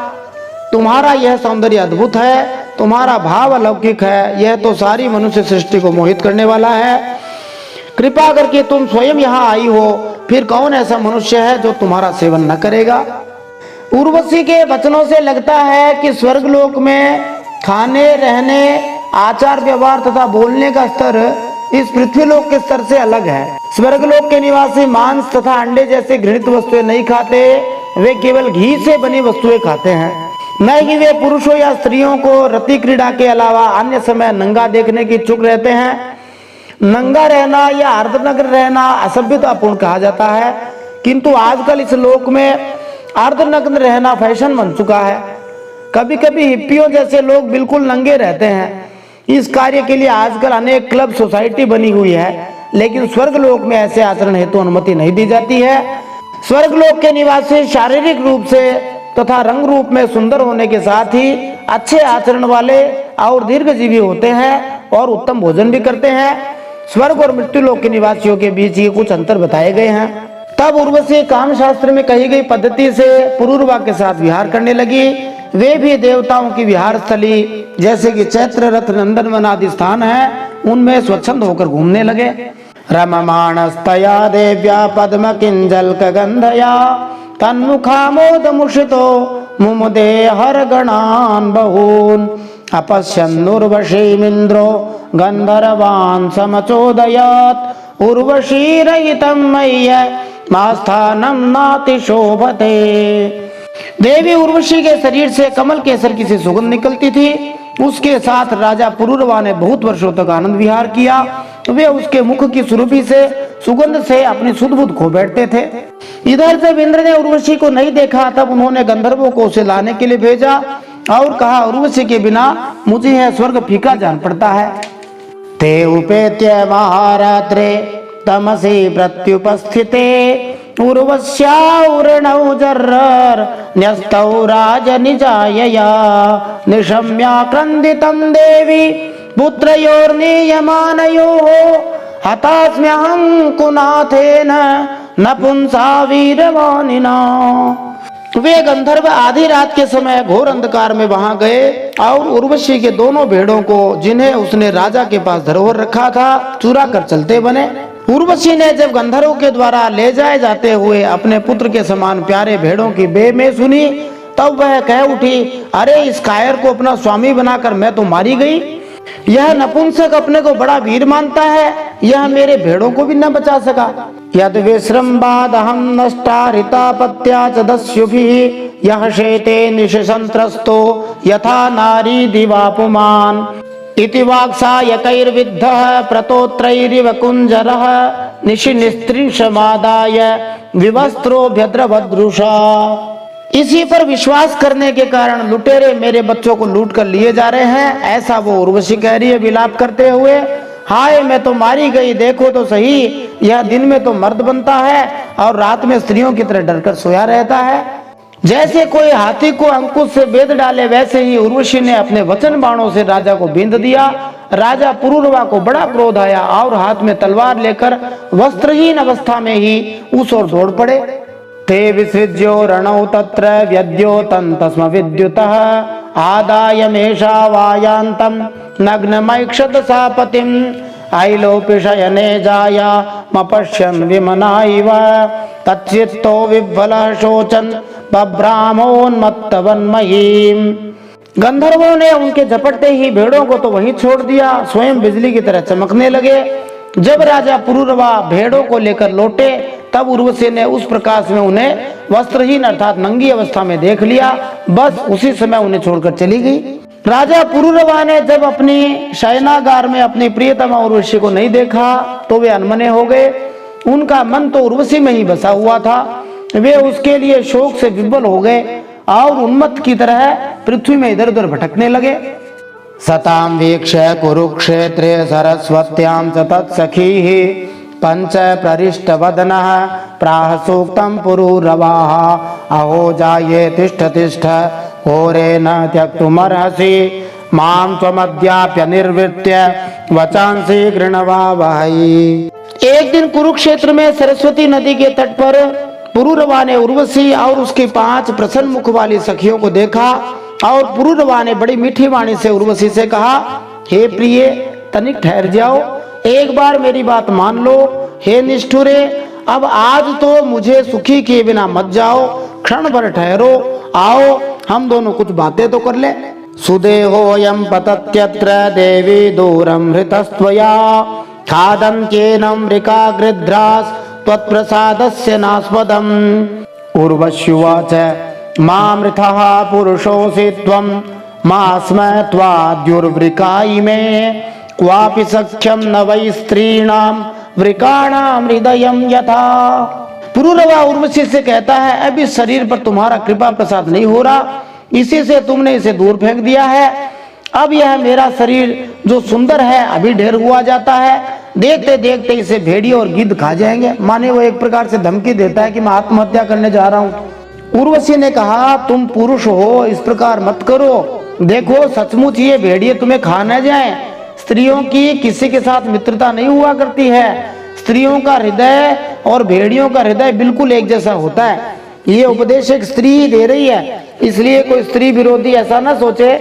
तुम्हारा यह सौंदर्य अद्भुत है, तुम्हारा भाव अलौकिक है, यह तो सारी मनुष्य सृष्टि को मोहित करने वाला है। कृपा करके तुम स्वयं यहाँ आई हो, फिर कौन ऐसा मनुष्य है जो तुम्हारा सेवन न करेगा। उर्वशी के वचनों से लगता है कि स्वर्गलोक में खाने, रहने, आचार व्यवहार तथा बोलने का स्तर इस पृथ्वीलोक के स्तर से अलग है। स्वर्गलोक के निवासी मांस तथा अंडे जैसे घृणित वस्तुएं नहीं खाते, वे केवल घी से बनी वस्तुएं खाते हैं। न ही वे पुरुषों या स्त्रियों को रति क्रीड़ा के अलावा अन्य समय नंगा देखने की इच्छुक रहते हैं। नंगा रहना या अर्धनग्न रहना असभ्यतापूर्ण कहा जाता है, किंतु आजकल इस लोक में अर्धनग्न रहना फैशन बन चुका है। कभी कभी हिप्पियों जैसे लोग बिल्कुल नंगे रहते हैं। इस कार्य के लिए आजकल अनेक क्लब सोसाइटी बनी हुई है, लेकिन स्वर्गलोक में ऐसे आचरण हेतु अनुमति नहीं दी जाती है। स्वर्गलोक के निवासी शारीरिक रूप से तथा रंग रूप में सुंदर होने के साथ ही अच्छे आचरण वाले और दीर्घजीवी होते हैं और उत्तम भोजन भी करते हैं। स्वर्ग और मृत्यु लोक के निवासियों के बीच ये कुछ अंतर बताए गए हैं। तब उर्वशी काम शास्त्र में कही गई पद्धति से पुरूरवा के साथ विहार करने लगी। वे भी देवताओं की विहार स्थली जैसे कि चैत्र रथ नंदनवन आदि स्थान है उनमें स्वच्छंद होकर घूमने लगे। रममाणस्तया देव्या पद्म किंजल गंधया तन्मुखामोद मुषितो मुमुदे हर गणान बहून अपश्यन्नुर्वशीमिन्द्रो गंधर्वान् समचोदयात् उर्वशी रहितं मय्य मास्थानं नाति शोभते। देवी उर्वशी के शरीर से कमल केसर की सी सुगंध निकलती थी। उसके साथ राजा पुरूरवा ने बहुत वर्षों तक आनंद विहार किया। वे उसके मुख की सुरभि से सुगंध से अपनी सुध बुध खो बैठते थे। इधर जब इंद्र ने उर्वशी को नहीं देखा तब उन्होंने गंधर्वों को उसे लाने के लिए भेजा और कहा उर्वशी के बिना मुझे यह स्वर्ग फीका जान पड़ता है। ते उपेत्य महारात्रे तमसी प्रत्युपस्थिते उर्वश्या उर्णौ जर्रर न्यस्तौ राजनिजायया निशम्या क्रन्दितं देवी पुत्रयोर्नियमानयोः हतास्म्यहं कुनाथेन नपुंसा वीरवानिना। वे गंधर्व आधी रात के समय घोर अंधकार में वहां गए और उर्वशी के दोनों भेड़ों को जिन्हें उसने राजा के पास धरोहर रखा था चुरा कर चलते बने। उर्वशी ने जब गंधर्वों के द्वारा ले जाए जाते हुए अपने पुत्र के समान प्यारे भेड़ों की बे में सुनी तब वह कह उठी, अरे इस कायर को अपना स्वामी बनाकर मैं तो मारी गई। यह नपुंसक अपने को बड़ा वीर मानता है, यह मेरे भेड़ों को भी न बचा सका। यद विश्रम्बादहं नष्टा हृतापत्या च दस्युभिः यः शेते निशसंत्रस्तो यथा नारी दिवापुमान् इति वाक्सायकैर्विद्धः प्रतोत्रैरिव कुञ्जरः निशिनिस्त्रिंशमादाय विवस्त्रोऽभ्यद्रवदृशा। इसी पर विश्वास करने के कारण लुटेरे मेरे बच्चों को लूट कर लिए जा रहे हैं, ऐसा वो उर्वशी कह रही है विलाप करते हुए। हाय मैं तो मारी गई, देखो तो सही, यह दिन में तो मर्द बनता है और रात में स्त्रियों की तरह डरकर सोया रहता है। जैसे कोई हाथी को अंकुश से बेध डाले वैसे ही उर्वशी ने अपने वचन बाणों से राजा को बींध दिया। राजा पुरूरवा को बड़ा क्रोध आया और हाथ में तलवार लेकर वस्त्रहीन अवस्था में ही उस ओर दौड़ पड़े। ते विसृज्यो रणौ तत्र व्यद्योतं तस्म विद्युतः आदाय मेषावायान्तं नग्नमैक्षत सा पतिम् ऐलोपिशयने जाया मपश्यन् विमना इव तच्चित्तो विह्वलः शोचन् बभ्रामोन्मत्तवन्महीम्। गंधर्वों ने उनके झपटते ही भेड़ों को तो वहीं छोड़ दिया, स्वयं बिजली की तरह चमकने लगे। जब राजा पुरूरवा भेड़ों को लेकर लौटे तब उर्वशी ने उस प्रकाश में उन्हें वस्त्रहीन अर्थात नंगी अवस्था में देख लिया। बस उसी समय उन्हें छोड़कर चली गई। राजा पुरूरवा ने जब अपनी शयनागार में अपनी प्रियतमा उर्वशी को नहीं देखा तो वे अनमने हो गए। उनका मन तो उर्वशी में ही बसा हुआ था। वे उसके लिए शोक से विह्वल हो गए और उन्मत्त की तरह पृथ्वी में इधर उधर भटकने लगे। सतां वीक्ष्य कुरुक्षेत्रे सरस्वत्यां च तत्सखीः पंच प्ररिष्ट वदनः प्राह सूक्तं पुरूरवाः अहो जाये तिष्ठ तिष्ठ घोरेण त्यक्तुमर्हसि मां त्वमद्याप्य निर्वृत्य वचांसि गृह्णवावहै। एक दिन कुरुक्षेत्र में सरस्वती नदी के तट पर पुरूरवा ने उर्वशी और उसकी 5 प्रसन्न मुख वाली सखियों को देखा और पुरूरवा ने बड़ी मीठी वाणी से उर्वशी से कहा, हे प्रिय तनिक ठहर जाओ, एक बार मेरी बात मान लो। हे निष्ठुरे, अब आज तो मुझे सुखी किए बिना मत जाओ, क्षण भर ठहरो, आओ हम दोनों कुछ बातें तो कर ले। सुदेहोऽयं पतत्यत्र देवी दूरं हृतस्त्वया खादन्त्येनं मृकागृध्रास् त्वत्प्रसादस्य नास्पदम्। उर्वश्युवाच मामृथः पुरुषोऽसि त्वं मास्म त्वाद्युर्वृका इमे क्वापि सख्यं न वै स्त्रीणां वृकाणां हृदयं यथा। पुरूरवा उर्वशी से कहता है, अब इस शरीर पर तुम्हारा कृपा प्रसाद नहीं हो रहा, इसी से तुमने इसे दूर फेंक दिया है। अब यह मेरा शरीर जो सुंदर है अभी ढेर हुआ जाता है, देखते देखते इसे भेड़िए और गिद्ध खा जाएंगे। माने वो एक प्रकार से धमकी देता है कि मैं आत्महत्या करने जा रहा हूँ। उर्वशी ने कहा, तुम पुरुष हो, इस प्रकार मत करो, देखो सचमुच ये भेड़िए तुम्हें खा न जाए। स्त्रियों की किसी के साथ मित्रता नहीं हुआ करती है। स्त्रियों का हृदय और भेड़ियों का हृदय बिल्कुल एक जैसा होता है। ये उपदेश एक स्त्री दे रही है, इसलिए कोई स्त्री विरोधी ऐसा ना सोचे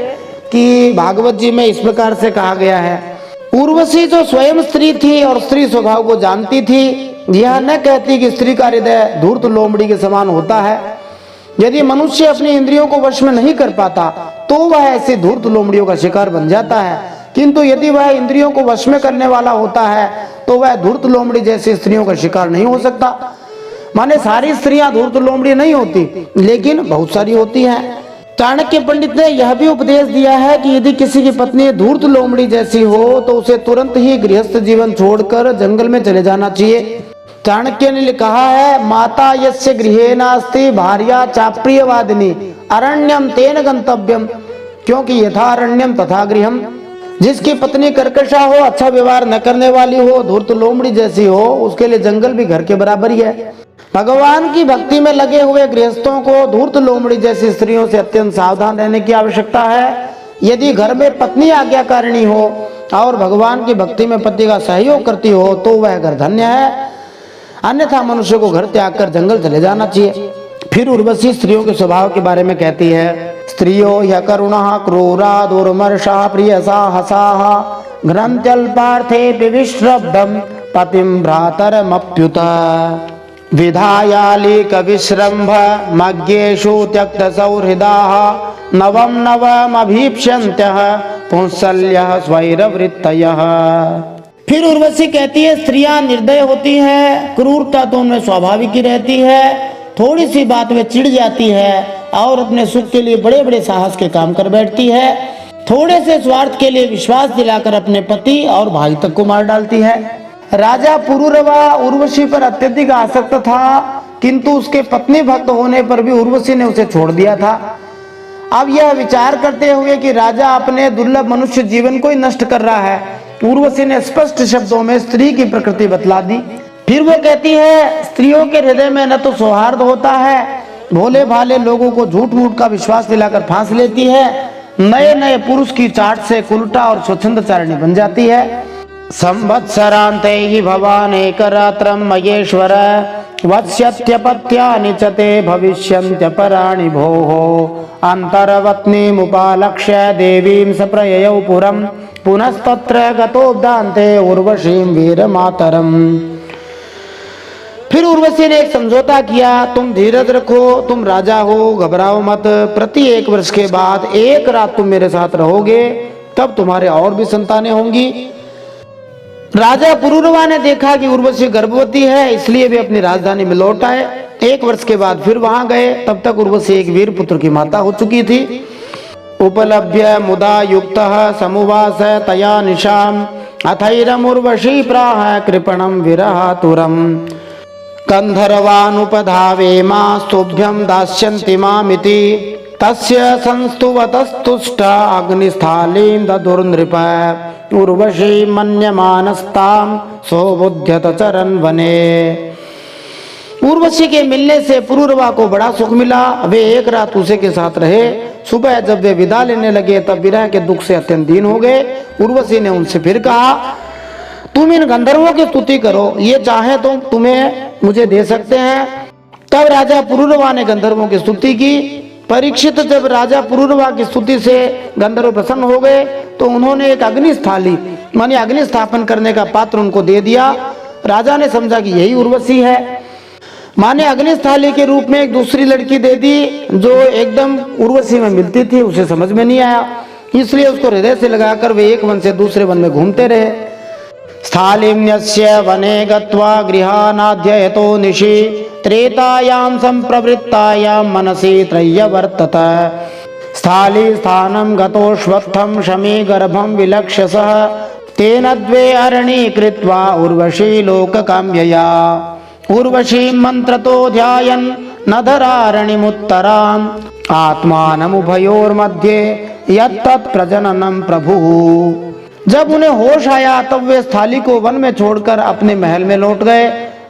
कि भागवत जी में इस प्रकार से कहा गया है। उर्वशी जो स्वयं स्त्री थी और स्त्री स्वभाव को जानती थी, यह न कहती कि स्त्री का हृदय धूर्त लोमड़ी के समान होता है। यदि मनुष्य अपनी इंद्रियों को वश में नहीं कर पाता तो वह ऐसी धूर्त लोमड़ियों का शिकार बन जाता है, किंतु यदि वह इंद्रियों को वश में करने वाला होता है तो वह धूर्त लोमड़ी जैसी स्त्रियों का शिकार नहीं हो सकता। माने सारी स्त्रियां धूर्त लोमड़ी नहीं होती, लेकिन बहुत सारी होती हैं। चाणक्य पंडित ने यह भी उपदेश दिया है कि यदि किसी की पत्नी धूर्त लोमड़ी जैसी हो तो उसे तुरंत ही गृहस्थ जीवन छोड़कर जंगल में चले जाना चाहिए। चाणक्य ने कहा है, माता यस्य गृहे नास्ति भार्या चाप्रियवादिनी अरण्यम तेन गंतव्यम, क्योंकि यथा अरण्यम तथा गृहम। जिसकी पत्नी कर्कशा हो, अच्छा व्यवहार न करने वाली हो, धूर्त लोमड़ी जैसी हो, उसके लिए जंगल भी घर के बराबर ही है। भगवान की भक्ति में लगे हुए गृहस्थों को धूर्त लोमड़ी जैसी स्त्रियों से अत्यंत सावधान रहने की आवश्यकता है। यदि घर में पत्नी आज्ञाकारिणी हो और भगवान की भक्ति में पति का सहयोग करती हो तो वह घर धन्य है, अन्यथा मनुष्य को घर त्याग कर जंगल चले जाना चाहिए। फिर उर्वशी स्त्रियों के स्वभाव के बारे में कहती है, स्त्रियो ह्य करुणा क्रूरा दुर्मर्षा प्रियसा हसाहा ग्रंथ्यल्पार्थे विश्रब्धम पतिम भ्रातरमप्युत विधायाली कविश्रंभ मज्ञेषु त्यक्त सौहृदाः नवम नवम अभीप्स्यन्त्यः पुंसल्यः स्वैरवृत्तयः। फिर उर्वशी कहती है, स्त्रियां निर्दय होती हैं, क्रूरता तो उनमें स्वाभाविक ही रहती है, थोड़ी सी बात में चिढ़ जाती है और अपने सुख के लिए बड़े बड़े साहस के काम कर बैठती है। थोड़े से स्वार्थ के लिए विश्वास दिलाकर अपने पति और भाई तक को मार डालती है। राजा पुरुरवा उर्वशी पर अत्यधिक आसक्त था, किंतु उसके पत्नी भक्त होने पर भी उर्वशी ने उसे छोड़ दिया था। अब यह विचार करते हुए कि राजा अपने दुर्लभ मनुष्य जीवन को ही नष्ट कर रहा है, उर्वशी ने स्पष्ट शब्दों में स्त्री की प्रकृति बतला दी। फिर वो कहती है, स्त्रियों के हृदय में न तो सौहार्द होता है, भोले भाले लोगों को झूठ मूठ का विश्वास दिलाकर फांस लेती है, नए नए पुरुष की चाट से कुलटा और स्वच्छंदचारिणी बन जाती है। संवत्सरांते हि भवान् एकरात्रं मयेश्वर वत्स्यत्यपत्यानि च ते भविष्यन्त्यपराणि भोः अन्तर्वत्नीमुपालक्ष्य देवीं स प्रययौ पुरं पुनस्तत्र गतोद्दान्ते उर्वशीं वीरमातरम्। फिर उर्वशी ने एक समझौता किया, तुम धीरज रखो, तुम राजा हो, घबराओ मत, प्रति 1 वर्ष के बाद 1 रात तुम मेरे साथ रहोगे, तब तुम्हारे और भी संतानें होंगी। राजा पुरुरवा ने देखा कि उर्वशी गर्भवती है, इसलिए वे अपनी राजधानी में लौट आए। 1 वर्ष के बाद फिर वहां गए, तब तक उर्वशी एक वीर पुत्र की माता हो चुकी थी। उपलभ्य मुदा युक्तः समुवास तया निशाम अथैरमुर्वशी प्राह कृपणम विरहातुरम गंधर्वानुपधावे मास्तुभ्यं दास्यन्ति मामिति तस्य संस्तुवतस्तुष्टा अग्निस्थालीं ददुर्नृप उर्वशी मन्यमानस्तां सोबुध्यत चरन वने। उर्वशी के मिलने से पुरुरवा को बड़ा सुख मिला। वे 1 रात उसे के साथ रहे। सुबह जब वे विदा लेने लगे तब विरह के दुख से अत्यंत दीन हो गए। उर्वशी ने उनसे फिर कहा, तुम इन गंधर्वों की स्तुति करो, ये चाहे तो तुम्हें मुझे दे सकते हैं। तब राजा पुरुरवा ने गंधर्वों की स्तुति की। परीक्षित जब राजा पुरुरवा की स्तुति से गंधर्व प्रसन्न हो गए तो उन्होंने एक अग्निस्थाली माने अग्नि स्थापन करने का पात्र उनको दे दिया। राजा ने समझा कि यही उर्वशी है, माने अग्निस्थाली के रूप में एक दूसरी लड़की दे दी जो एकदम उर्वशी में मिलती थी। उसे समझ में नहीं आया, इसलिए उसको हृदय से लगाकर वे एक वन से दूसरे वन में घूमते रहे। स्थालिन्यस्य वने गत्वा गृहानाध्ययतो निशि त्रेतायां संप्रवृत्तायां मनसि त्रय्यवर्तत स्थाली स्थानं गतोश्वत्थं शमी गर्भं विलक्ष्य सः तेन द्वे अरणी कृत्वा उर्वशी लोककाम्यया उर्वशी मंत्रतो ध्यायन् नधरारणिमुत्तराम् आत्मानमुभयोर्मध्ये यत्तत् प्रजननं प्रभुः। जब उन्हें होश आया तब वे स्थाली को वन में छोड़कर अपने महल में लौट गए।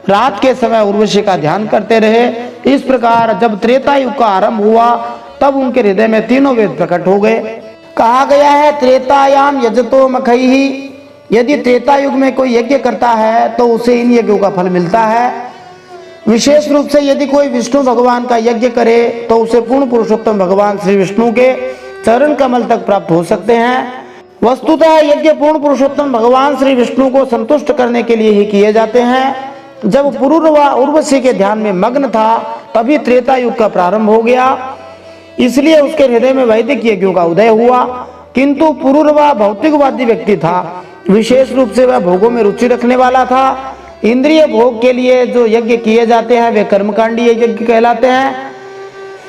रात के समय उर्वशी का ध्यान करते रहे। इस प्रकार जब त्रेता युग का आरंभ हुआ तब उनके हृदय में तीनों वेद प्रकट हो गए। कहा गया है त्रेतायाम यजतो मखैहि, यदि त्रेता युग में कोई यज्ञ करता है तो उसे इन यज्ञों का फल मिलता है। विशेष रूप से यदि कोई विष्णु भगवान का यज्ञ करे तो उसे पूर्ण पुरुषोत्तम भगवान श्री विष्णु के चरण कमल तक प्राप्त हो सकते हैं। वस्तुतः यज्ञ पूर्ण पुरुषोत्तम भगवान श्री विष्णु को संतुष्ट करने के लिए ही किए जाते हैं। जब पुरुरवा उर्वशी के ध्यान में मग्न था तभी त्रेता युग का प्रारंभ हो गया, इसलिए उसके हृदय में वैदिक यज्ञों का उदय हुआ। किंतु पुरुरवा भौतिकवादी व्यक्ति था, विशेष रूप से वह भोगों में रुचि रखने वाला था। इंद्रिय भोग के लिए जो यज्ञ किए जाते हैं वे कर्मकांडीय यज्ञ कहलाते हैं,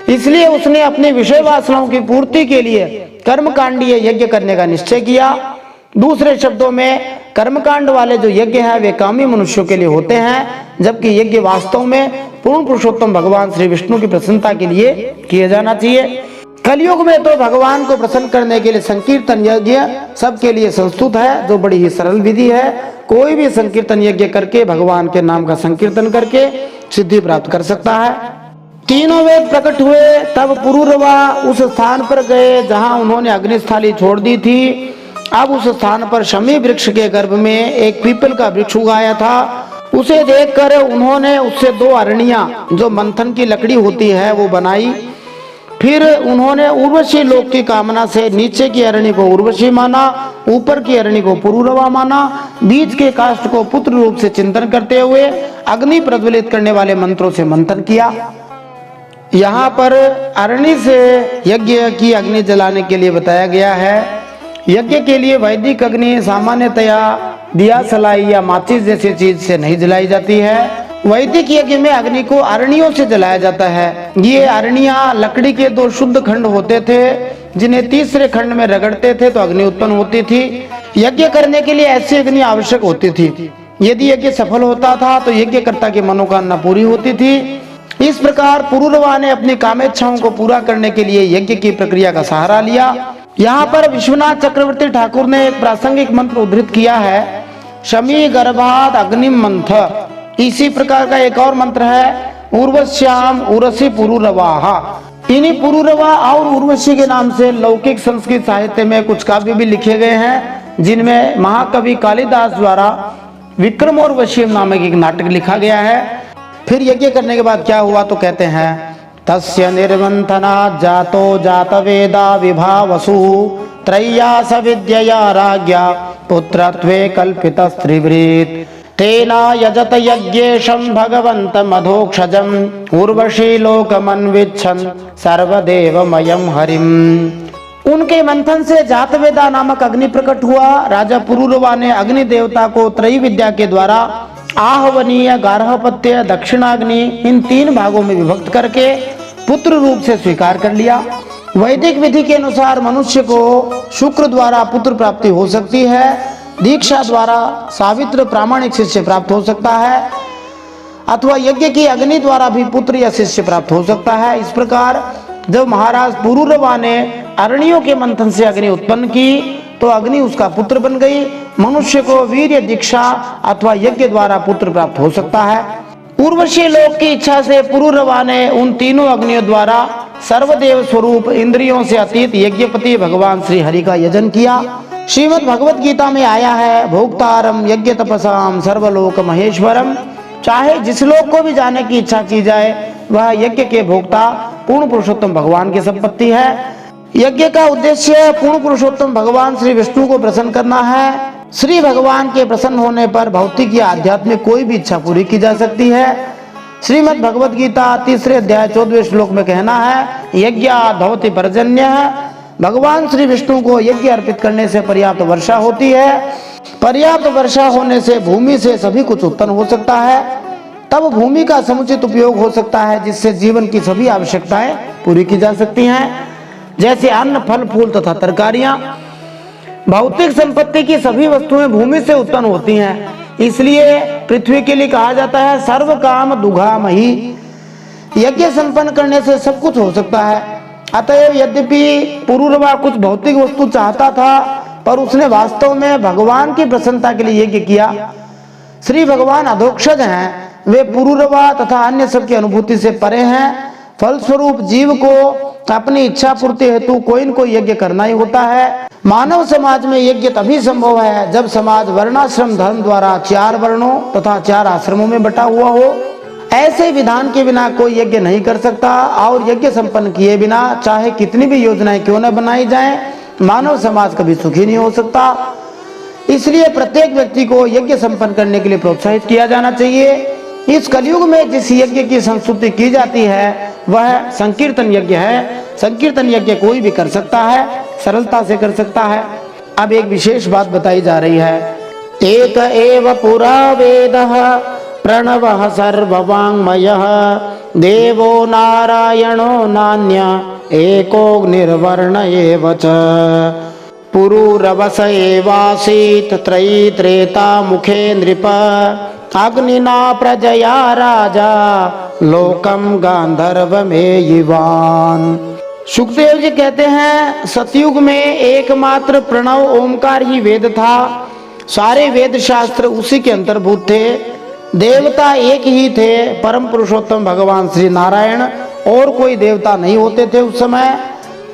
इसलिए उसने अपनी विषय वासनाओं की पूर्ति के लिए कर्मकांडीय यज्ञ करने का निश्चय किया। दूसरे शब्दों में कर्मकांड वाले जो यज्ञ हैं वे कामी मनुष्यों के लिए होते हैं, जबकि यज्ञ वास्तव में पूर्ण पुरुषोत्तम भगवान श्री विष्णु की प्रसन्नता के लिए किए जाना चाहिए। कलयुग में तो भगवान को प्रसन्न करने के लिए संकीर्तन यज्ञ सबके लिए संस्तुत है, जो बड़ी ही सरल विधि है। कोई भी संकीर्तन यज्ञ करके भगवान के नाम का संकीर्तन करके सिद्धि प्राप्त कर सकता है। तीनों वेद प्रकट हुए तब पुरुरवा उस स्थान पर गए जहां उन्होंने अग्निस्थाली छोड़ दी थी। अब उस स्थान पर शमी वृक्ष के गर्भ में एक पीपल का वृक्ष उगाया था। उसे देखकर उन्होंने उससे 2 अरणियां जो मंथन की लकड़ी होती है वो बनाई। फिर उन्होंने उर्वशी लोक की कामना से नीचे की अरण्य को उर्वशी माना, ऊपर की अरण्य को पुरुरवा माना। बीच के काष्ठ को पुत्र रूप से चिंतन करते हुए अग्नि प्रज्वलित करने वाले मंत्रों से मंथन किया। यहाँ पर अरण्य से यज्ञ की अग्नि जलाने के लिए बताया गया है। यज्ञ के लिए वैदिक अग्नि सामान्यतया दिया सलाई या माचिस जैसी चीज से नहीं जलाई जाती है। वैदिक यज्ञ में अग्नि को अरणियों से जलाया जाता है। ये अरणियां लकड़ी के 2 शुद्ध खंड होते थे, जिन्हें तीसरे खंड में रगड़ते थे तो अग्नि उत्पन्न होती थी। यज्ञ करने के लिए ऐसी अग्नि आवश्यक होती थी। यदि यज्ञ सफल होता था तो यज्ञकर्ता की मनोकामना पूरी होती थी। इस प्रकार पुरुरवा ने अपनी कामेच्छाओं को पूरा करने के लिए यज्ञ की प्रक्रिया का सहारा लिया। यहाँ पर विश्वनाथ चक्रवर्ती ठाकुर ने एक प्रासंगिक मंत्र उद्धृत किया है, शमी गर्भाद अग्निम मंथ। इसी प्रकार का एक और मंत्र है, उर्वश्याम उर्वशी पुरुरवाहा। इन्हीं पुरुरवा और उर्वशी के नाम से लौकिक संस्कृत साहित्य में कुछ काव्य भी लिखे गए हैं, जिनमें महाकवि कालिदास द्वारा विक्रम और वशीम नामक एक नाटक लिखा गया है। फिर यज्ञ करने के बाद क्या हुआ तो कहते हैं, तस्य निर्वंथना जातो जातवेदा विभावसु त्रय्या सविद्यया राज्ञा पुत्रत्वे कल्पितस्त्रिवृत् तेना यजत यज्ञेशं भगवन्तमधोक्षजम् उर्वशी लोकमन्विच्छन् सर्वदेवमयं हरिम्। उनके मंथन से जातवेदा नामक अग्नि प्रकट हुआ। राजा पुरुरवा ने अग्नि देवता को त्रयी विद्या के द्वारा आहवनीय, गार्हपत्य, दक्षिणाग्नि इन 3 भागों में विभक्त करके पुत्र रूप से स्वीकार कर लिया। वैदिक विधि के अनुसार मनुष्य को शुक्र द्वारा पुत्र प्राप्ति हो सकती है, दीक्षा द्वारा सावित्र प्रामाणिक शिष्य प्राप्त हो सकता है, अथवा यज्ञ की अग्नि द्वारा भी पुत्र या शिष्य प्राप्त हो सकता है। इस प्रकार जब महाराज पुरुरवा ने अरणियों के मंथन से अग्नि उत्पन्न की तो अग्नि उसका पुत्र बन गई। मनुष्य को वीर्य, दीक्षा अथवा यज्ञ द्वारा पुत्र प्राप्त हो सकता है। उर्वशी लोक की इच्छा से पुरुरवा ने उन तीनों अग्नियों द्वारा सर्वदेव स्वरूप इंद्रियों से अतीत यज्ञपति भगवान श्री हरि का यजन किया। श्रीमद् भगवत गीता में आया है, भोक्तारम यज्ञ तपसाम सर्वलोक महेश्वरम। चाहे जिस लोक को भी जाने की इच्छा की जाए वह यज्ञ के भोक्ता पूर्ण पुरुषोत्तम भगवान की संपत्ति है। यज्ञ का उद्देश्य पूर्ण पुरुषोत्तम भगवान श्री विष्णु को प्रसन्न करना है। श्री भगवान के प्रसन्न होने पर भौतिक या आध्यात्मिक कोई भी इच्छा पूरी की जा सकती है। श्रीमद् भगवत गीता 3 अध्याय 14वें श्लोक में कहना है, यज्ञात् भवति पर्जन्य। भगवान श्री विष्णु को यज्ञ अर्पित करने से पर्याप्त वर्षा होती है। पर्याप्त वर्षा होने से भूमि से सभी कुछ उत्पन्न हो सकता है। तब भूमि का समुचित उपयोग हो सकता है, जिससे जीवन की सभी आवश्यकताएं पूरी की जा सकती हैं, जैसे अन्न, फल, फूल तथा तरकारियां। भौतिक संपत्ति की सभी वस्तुएं भूमि से उत्पन्न होती हैं, इसलिए पृथ्वी के लिए कहा जाता है सर्व काम दुघामही। यज्ञ संपन्न करने से सब कुछ हो सकता है। अतएव यद्यपि पुरुरवा कुछ भौतिक वस्तु चाहता था, पर उसने वास्तव में भगवान की प्रसन्नता के लिए यज्ञ किया। श्री भगवान अधोक्षज हैं, वे पुरुरवा तथा अन्य सबकी अनुभूति से परे हैं। फलस्वरूप जीव को अपनी इच्छा पूर्ति हेतु कोई न कोई यज्ञ करना ही होता है। मानव समाज में यज्ञ तभी संभव है जब समाज वर्णाश्रम धर्म द्वारा 4 वर्णों तथा 4 आश्रमों में बटा हुआ हो। ऐसे विधान के बिना कोई यज्ञ नहीं कर सकता और यज्ञ संपन्न किए बिना चाहे कितनी भी योजनाएं क्यों न बनाई जाएं, मानव समाज कभी सुखी नहीं हो सकता। इसलिए प्रत्येक व्यक्ति को यज्ञ संपन्न करने के लिए प्रोत्साहित किया जाना चाहिए। इस कलयुग में जिस यज्ञ की संस्तुति की जाती है वह संकीर्तन यज्ञ है। संकीर्तन यज्ञ कोई भी कर सकता है, सरलता से कर सकता है। अब एक विशेष बात बताई जा रही है। एक एव पुरा वेदः प्रणवः सर्ववाङ्मयः देवो नारायणो नान्य एकोऽग्निर्वर्ण एव च पुरूरवस एवासीत् त्रयी त्रेता मुखे नृप अग्निना प्रजया राजा लोकम गांधर्वमेयिवान्। सुखदेव जी कहते हैं सतयुग में एकमात्र प्रणव ओमकार ही वेद था। सारे वेद शास्त्र उसी के अंतर्भूत थे। देवता एक ही थे, परम पुरुषोत्तम भगवान श्री नारायण, और कोई देवता नहीं होते थे उस समय।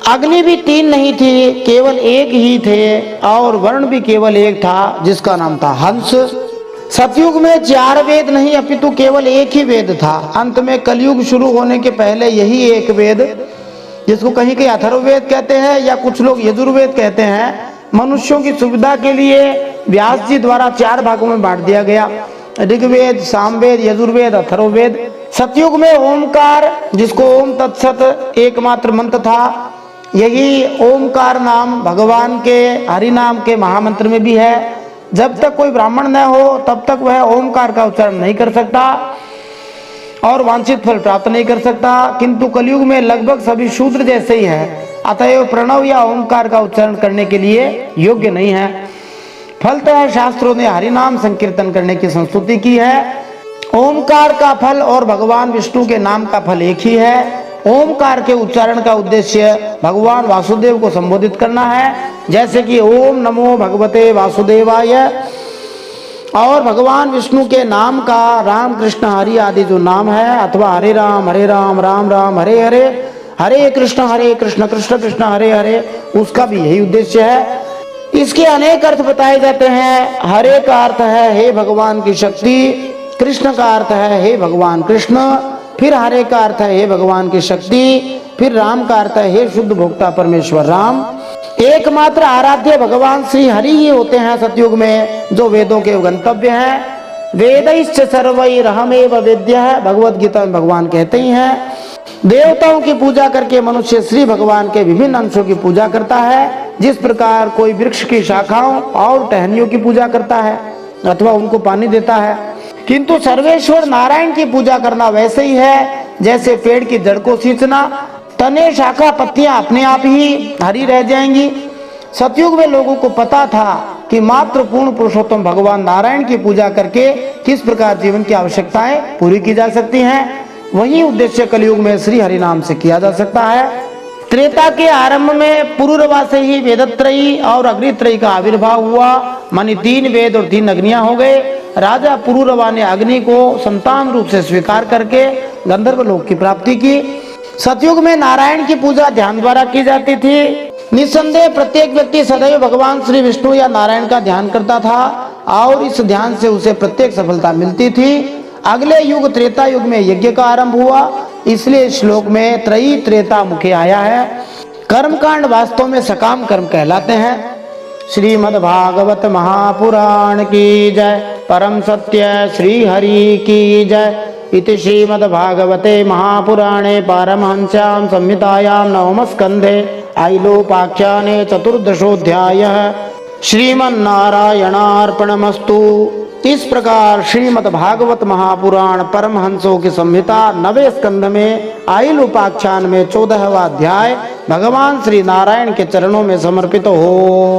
अग्नि भी 3 नहीं थी, केवल एक ही थे, और वर्ण भी केवल एक था जिसका नाम था हंस। सतयुग में 4 वेद नहीं अपितु केवल एक ही वेद था। अंत में कलयुग शुरू होने के पहले यही एक वेद, जिसको कहीं कहीं अथर्ववेद कहते हैं या कुछ लोग यजुर्वेद कहते हैं, मनुष्यों की सुविधा के लिए व्यास जी द्वारा 4 भागों में बांट दिया गया। ऋग्वेद, सामवेद, यजुर्वेद, अथर्ववेद। सतयुग में ओमकार, जिसको ओम तत्सत एकमात्र मंत्र था, यही ओमकार नाम भगवान के हरि नाम के महामंत्र में भी है। जब तक कोई ब्राह्मण न हो तब तक वह ओमकार का उच्चारण नहीं कर सकता और वांछित फल प्राप्त नहीं कर सकता। किंतु कलयुग में लगभग सभी शूद्र जैसे ही है, अतएव प्रणव या ओमकार का उच्चारण करने के लिए योग्य नहीं है। फलतः शास्त्रों ने हरि नाम संकीर्तन करने की संस्तुति की है। ओमकार का फल और भगवान विष्णु के नाम का फल एक ही है। ओमकार के उच्चारण का उद्देश्य भगवान वासुदेव को संबोधित करना है, जैसे कि ओम नमो भगवते वासुदेवाय, और भगवान विष्णु के नाम का राम कृष्ण हरि आदि जो नाम है, अथवा हरे राम राम राम हरे हरे, हरे कृष्ण कृष्ण कृष्ण हरे हरे, उसका भी यही उद्देश्य है। इसके अनेक अर्थ बताए जाते हैं। हरे का अर्थ है हे भगवान की शक्ति, कृष्ण का अर्थ है हे भगवान कृष्ण, फिर हरे का अर्थ है हे भगवान की शक्ति, फिर राम का अर्थ है हे शुद्ध भोक्ता परमेश्वर राम। एकमात्र आराध्य भगवान श्री हरि ही होते हैं सतयुग में, जो वेदों के गंतव्य हैं। वेदैश्च सर्वैरहमेव वेद्यः, भगवद गीता में भगवान कहते ही हैं। देवताओं की पूजा करके मनुष्य श्री भगवान के विभिन्न अंशों की पूजा करता है। जिस प्रकार कोई वृक्ष की शाखाओं और टहनियों की पूजा करता है अथवा उनको पानी देता है, किंतु सर्वेश्वर नारायण की पूजा करना वैसे ही है जैसे पेड़ की जड़ को सींचना। तने शाखा पत्तियां अपने आप ही हरी रह जाएंगी। सतयुग में लोगों को पता था कि मात्र पूर्ण पुरुषोत्तम भगवान नारायण की पूजा करके किस प्रकार जीवन की आवश्यकताएं पूरी की जा सकती हैं। वही उद्देश्य कलयुग में श्री हरि नाम से किया जा सकता है। त्रेता के आरंभ में पुरूरवा से ही वेदत्रयी और अग्नित्रयी का आविर्भाव हुआ, मानी 3 वेद और 3 अग्नियां हो गए। राजा पुरूरवा ने अग्नि को संतान रूप से स्वीकार करके गंधर्व लोक की प्राप्ति की। सतयुग में नारायण की पूजा ध्यान द्वारा की जाती थी। निस्संदेह प्रत्येक व्यक्ति सदैव भगवान श्री विष्णु या नारायण का ध्यान करता था और इस ध्यान से उसे प्रत्येक सफलता मिलती थी। अगले युग त्रेता युग में यज्ञ का आरंभ हुआ, इसलिए इस श्लोक में त्रयी त्रेता मुखे आया है। कर्मकांड वास्तव में सकाम कर्म कहलाते हैं। श्रीमद् भागवत महापुराण की जय, परम सत्य श्री हरि की जय। इति श्रीमद् भागवते महापुराणे पारमहंस्यां संहितायां नवम स्कंधे आइलोपाख्याने चतुर्दशोऽध्यायः। श्रीमन्नारायणार्पणमस्तु। इस प्रकार श्रीमद् भागवत महापुराण परमहंसों की संहिता 9वें स्कंध में आइल उपाख्यान में 14वां अध्याय भगवान श्री नारायण के चरणों में समर्पित हो।